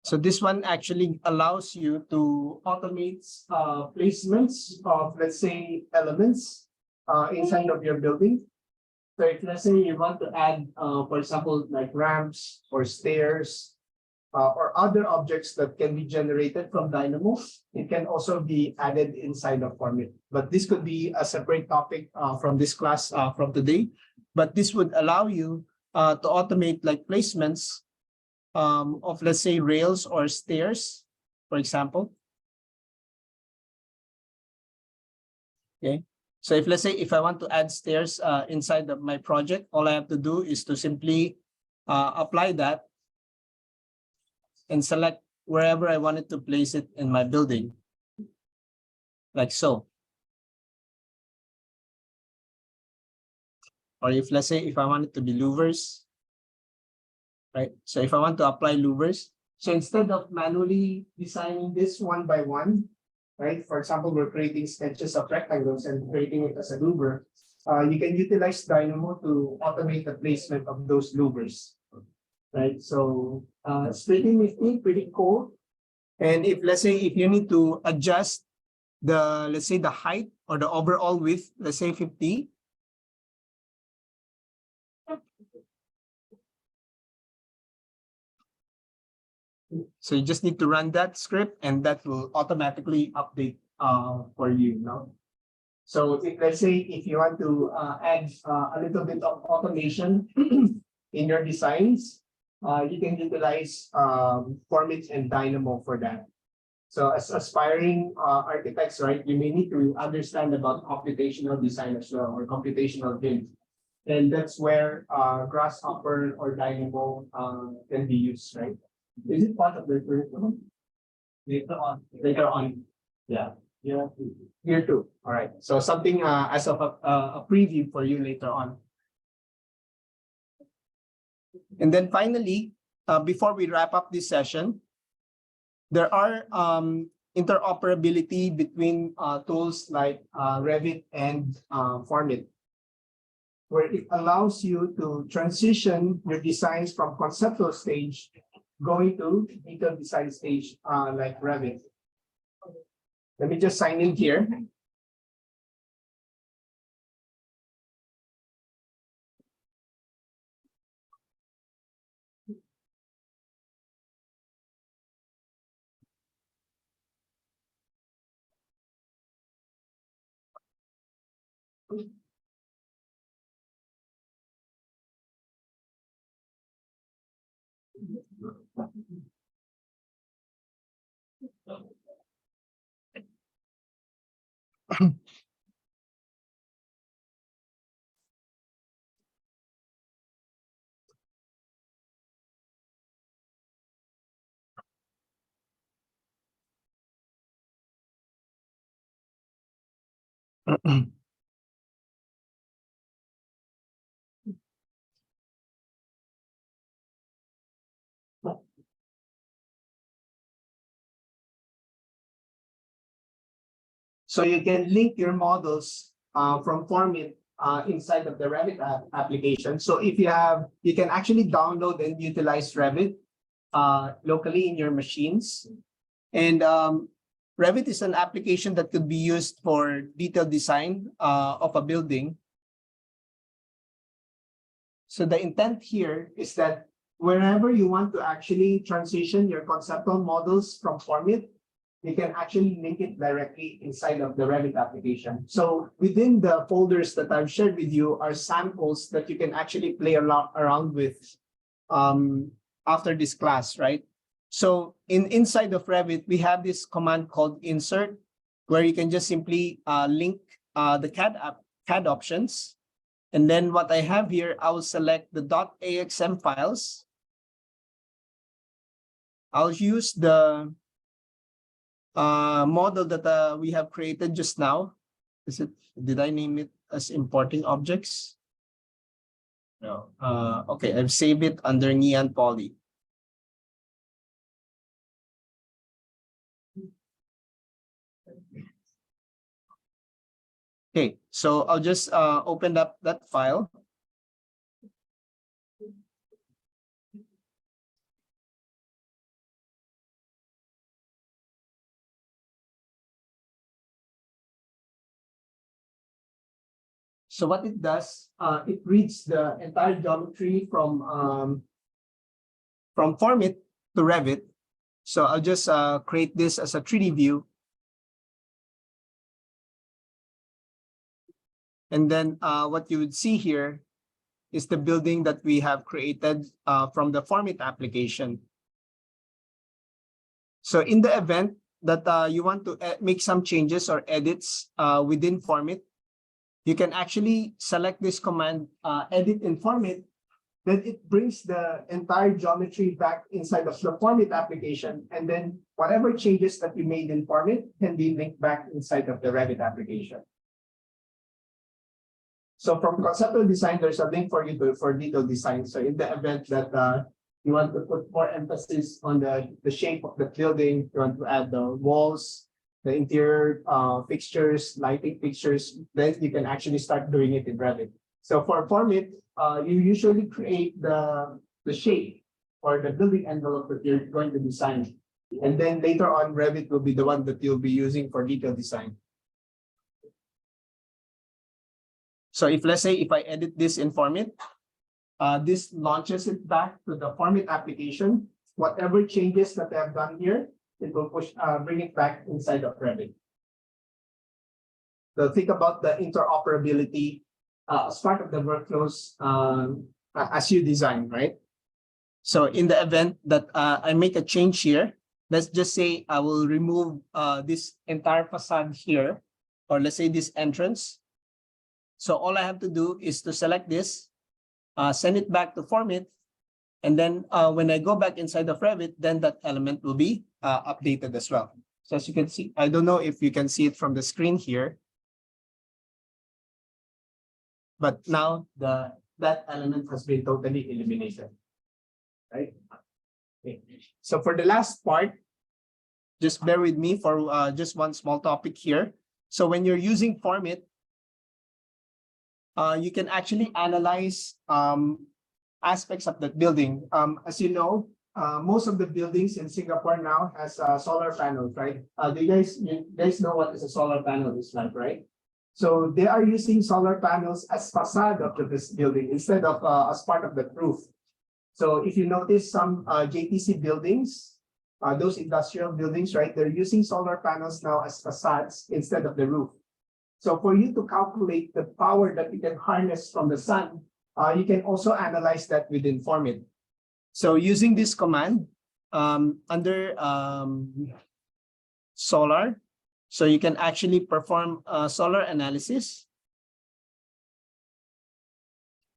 So this one actually allows you to automate placements of, let's say, elements inside of your building. So if let's say you want to add, for example, like ramps or stairs or other objects that can be generated from Dynamo, it can also be added inside of FormIt. But this could be a separate topic from this class from today. But this would allow you to automate like placements of, let's say, rails or stairs, for example. Okay. So if let's say if I want to add stairs inside of my project, all I have to do is to simply apply that and select wherever I wanted to place it in my building, like so. Or if let's say if I want it to be louvers, right? So if I want to apply louvers, so instead of manually designing this one by one, right? For example, we're creating sketches of rectangles and creating it as a louver. You can utilize Dynamo to automate the placement of those louvers, right? So it's pretty nifty, pretty cool. And if let's say if you need to adjust the, let's say the height or the overall width, let's say 50. So you just need to run that script and that will automatically update for you, no? So if, let's say if you want to add a little bit of automation in your designs, you can utilize FormIt and Dynamo for that. So as aspiring architects, right, you may need to understand about computational design as well, or computational build. And that's where Grasshopper or Dynamo can be used, right? Is it part of the curriculum? Later on. Later on. Yeah. Yeah. Year two. All right. So something as of a preview for you later on. And then finally, before we wrap up this session, there are interoperability between tools like Revit and FormIt, where it allows you to transition your designs from conceptual stage going to detailed design stage like Revit. Let me just sign in here. So you can link your models from FormIt inside of the Revit application. So if you have, you can actually download and utilize Revit locally in your machines. And Revit is an application that could be used for detailed design of a building. So the intent here is that wherever you want to actually transition your conceptual models from FormIt, you can actually link it directly inside of the Revit application. So within the folders that I've shared with you are samples that you can actually play around with after this class, right? So inside of Revit, we have this command called insert, where you can just simply link the CAD options. And then what I have here, I will select the .axm files. I'll use the model that we have created just now. Did I name it as importing objects? No. Okay, I've saved it under Neon Poly. Okay, so I'll just open up that file. So what it does, it reads the entire geometry from FormIt to Revit. So I'll just create this as a 3D view. And then what you would see here is the building that we have created from the FormIt application. So in the event that you want to make some changes or edits within FormIt, you can actually select this command, edit in FormIt, then it brings the entire geometry back inside of the FormIt application. And then whatever changes that you made in FormIt can be linked back inside of the Revit application. So from conceptual design, there's a link for you for detailed design. So in the event that you want to put more emphasis on the shape of the building, you want to add the walls, the interior fixtures, lighting fixtures, then you can actually start doing it in Revit. So for FormIt, you usually create the shape or the building envelope that you're going to design. And then later on, Revit will be the one that you'll be using for detailed design. So if let's say if I edit this in FormIt, this launches it back to the FormIt application. Whatever changes that I have done here, it will bring it back inside of Revit. So think about the interoperability as part of the workflows as you design, right? So in the event that I make a change here, let's just say I will remove this entire facade here, or let's say this entrance. So all I have to do is to select this, send it back to FormIt, and then when I go back inside of Revit, then that element will be updated as well. So as you can see, I don't know if you can see it from the screen here, but now that element has been totally eliminated, right? Okay. So for the last part, just bear with me for just one small topic here. So when you're using FormIt, you can actually analyze aspects of that building. As you know, most of the buildings in Singapore now has solar panels, right? You guys know what is a solar panel is like, right? So they are using solar panels as facade of this building instead of as part of the roof. So if you notice some JTC buildings, those industrial buildings, right? They're using solar panels now as facades instead of the roof. So for you to calculate the power that you can harness from the sun, you can also analyze that within FormIt. So using this command under solar, so you can actually perform solar analysis.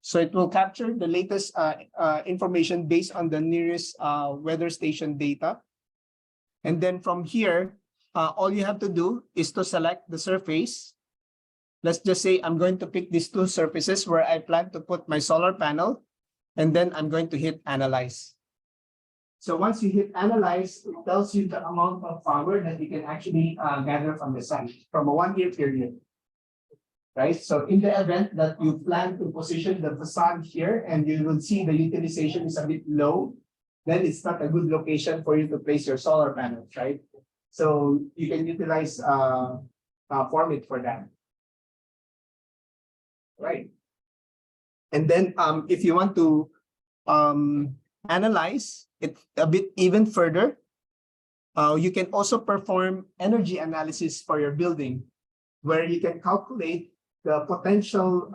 So it will capture the latest information based on the nearest weather station data. And then from here, all you have to do is to select the surface. Let's just say I'm going to pick these two surfaces where I plan to put my solar panel, and then I'm going to hit analyze. So once you hit analyze, it tells you the amount of power that you can actually gather from the sun from a 1-year period, right? So in the event that you plan to position the facade here and you will see the utilization is a bit low, then it's not a good location for you to place your solar panels, right? So you can utilize FormIt for that. Right. And then if you want to analyze it a bit even further, you can also perform energy analysis for your building, where you can calculate the potential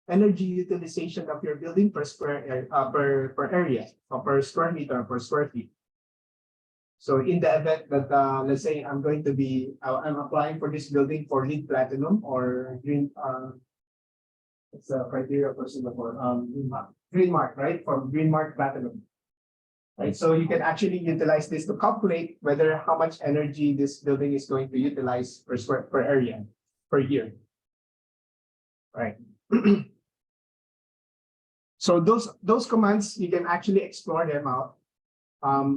energy utilization of your building per square per area, or per square meter, or per square feet. So in the event that let's say I'm applying for this building for LEED Platinum or green. It's a criteria for Singapore, green mark, right? For green mark platinum, right? So you can actually utilize this to calculate whether how much energy this building is going to utilize per area per year, right? So those commands, you can actually explore them out.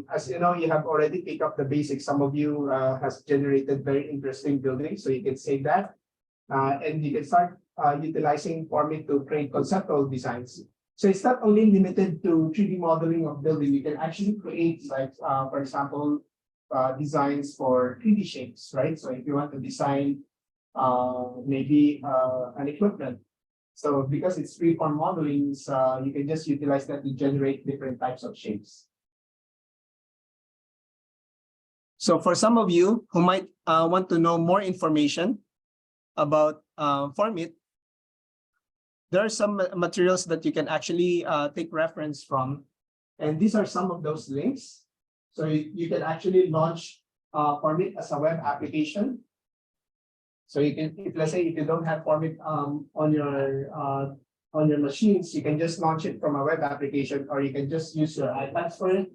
As you know, you have already picked up the basics. Some of you has generated very interesting buildings, so you can save that, and you can start utilizing FormIt to create conceptual designs. So it's not only limited to 3D modeling of building. You can actually create, like, for example, designs for 3D shapes, right? So if you want to design maybe an equipment. So because it's freeform modeling, you can just utilize that to generate different types of shapes. So for some of you who might want to know more information about FormIt, there are some materials that you can actually take reference from. And these are some of those links. So you can actually launch FormIt as a web application. So you can, if let's say if you don't have FormIt on your machines, you can just launch it from a web application, or you can just use your iPads for it.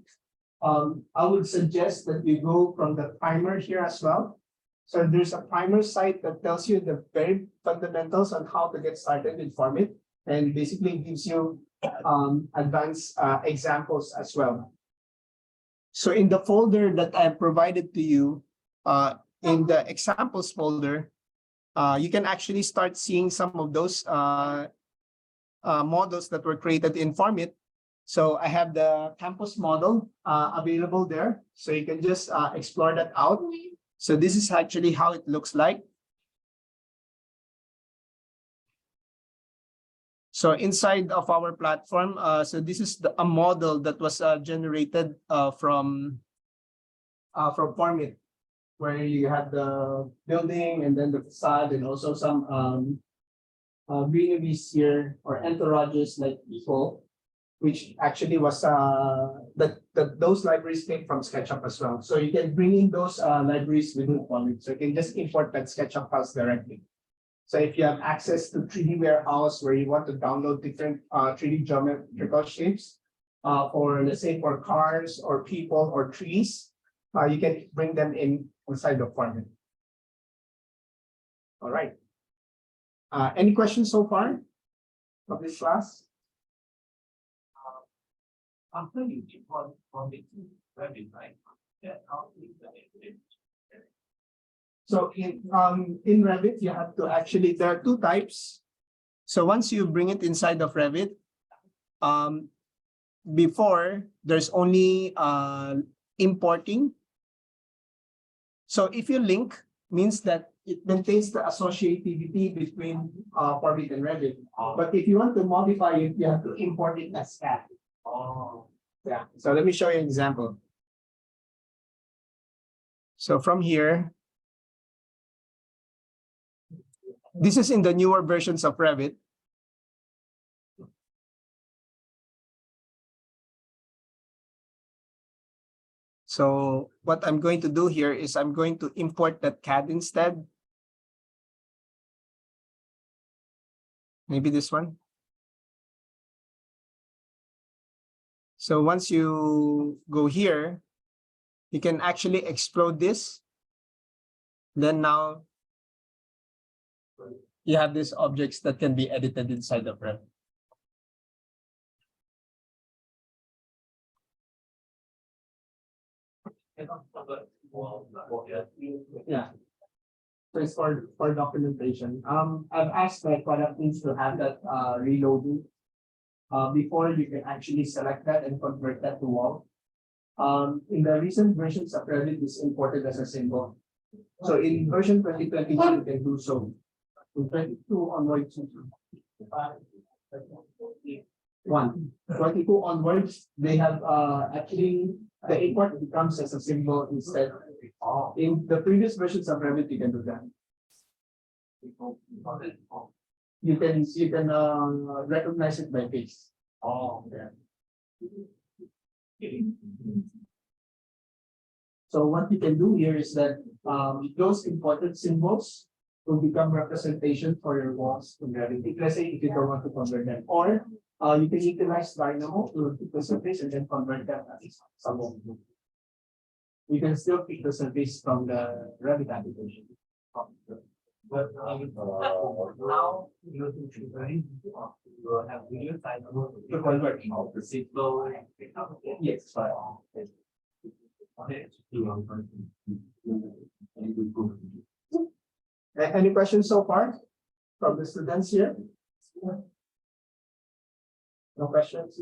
I would suggest that you go from the primer here as well. So there's a primer site that tells you the very fundamentals on how to get started with FormIt, and basically gives you advanced examples as well. So in the folder that I provided to you, in the examples folder, you can actually start seeing some of those models that were created in FormIt. So I have the campus model available there. So you can just explore that out. So this is actually how it looks like. So inside of our platform, so this is a model that was generated from FormIt, where you have the building and then the facade, and also some greeneries here, or entourages like people, which actually was those libraries came from SketchUp as well. So you can bring in those libraries within FormIt. So you can just import that SketchUp files directly. So if you have access to 3D warehouse where you want to download different 3D geometrical shapes, or let's say for cars or people or trees, you can bring them in inside the FormIt. All right. Any questions so far of this class? After you import from the Revit, right? Yeah, how do you it? So in Revit, you have to actually, there are two types. So once you bring it inside of Revit, before there's only importing. So if you link, means that it maintains the associativity between FormIt and Revit. But if you want to modify it, you have to import it as CAD. Oh, Yeah. So let me show you an example. So from here, this is in the newer versions of Revit. So what I'm going to do here is I'm going to import that CAD instead. Maybe this one. So once you go here, you can actually explode this. Then now you have these objects that can be edited inside of Revit. Yeah. So it's for documentation. I've asked my product teams to have that reloaded before you can actually select that and convert that to wall. In the recent versions of Revit, it's imported as a symbol. So in version 2022, you can do so. In 22 onwards, 22 onwards, they have actually the import becomes as a symbol instead. In the previous versions of Revit, you can do that. You can recognize it by face. oh, Yeah. So what you can do here is that those imported symbols will become representation for your walls in Revit. Let's say if you don't want to convert them, or you can utilize Dynamo to pick the surface and then convert them as some. You can still pick the surface from the Revit application. but now you will have video type to convert the signal. Yes. Okay. Any questions so far from the students here? No questions?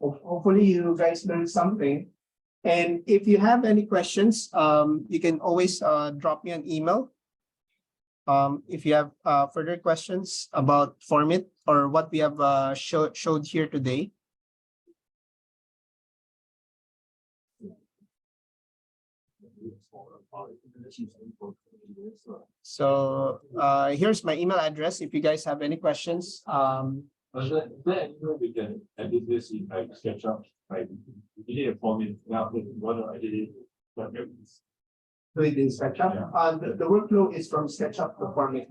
Hopefully you guys learned something. And if you have any questions, you can always drop me an email. If you have further questions about FormIt or what we have showed here today. So here's my email address if you guys have any questions. We can edit this in like SketchUp, like you need a FormIt, now I did it do it in SketchUp. The workflow is from SketchUp to FormIt.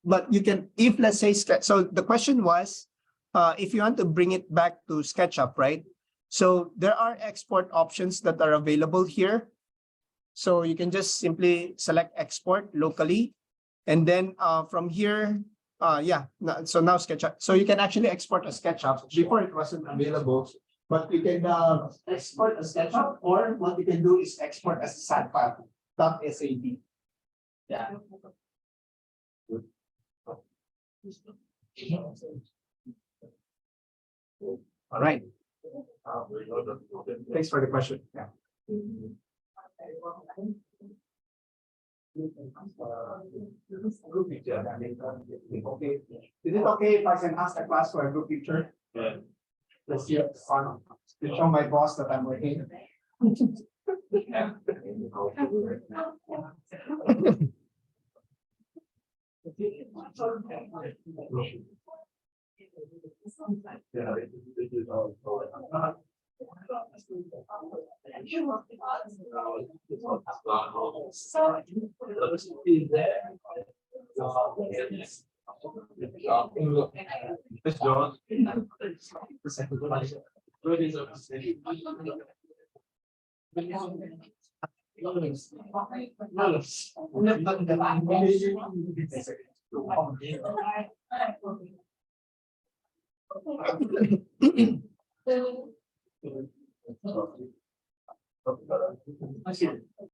But you can, if let's say, so the question was, if you want to bring it back to SketchUp, right? So there are export options that are available here. So you can just simply select export locally. And then from here, so now SketchUp. So you can actually export a SketchUp. Before it wasn't available, but you can export a SketchUp, or what you can do is export as a SAT file, .sat. Yeah. All right. Thanks for the question. Yeah. Group picture. Okay. Is it okay if I can ask the class for a group picture? Yeah. Let's see it fun to show my boss that I'm working. Miss Jones.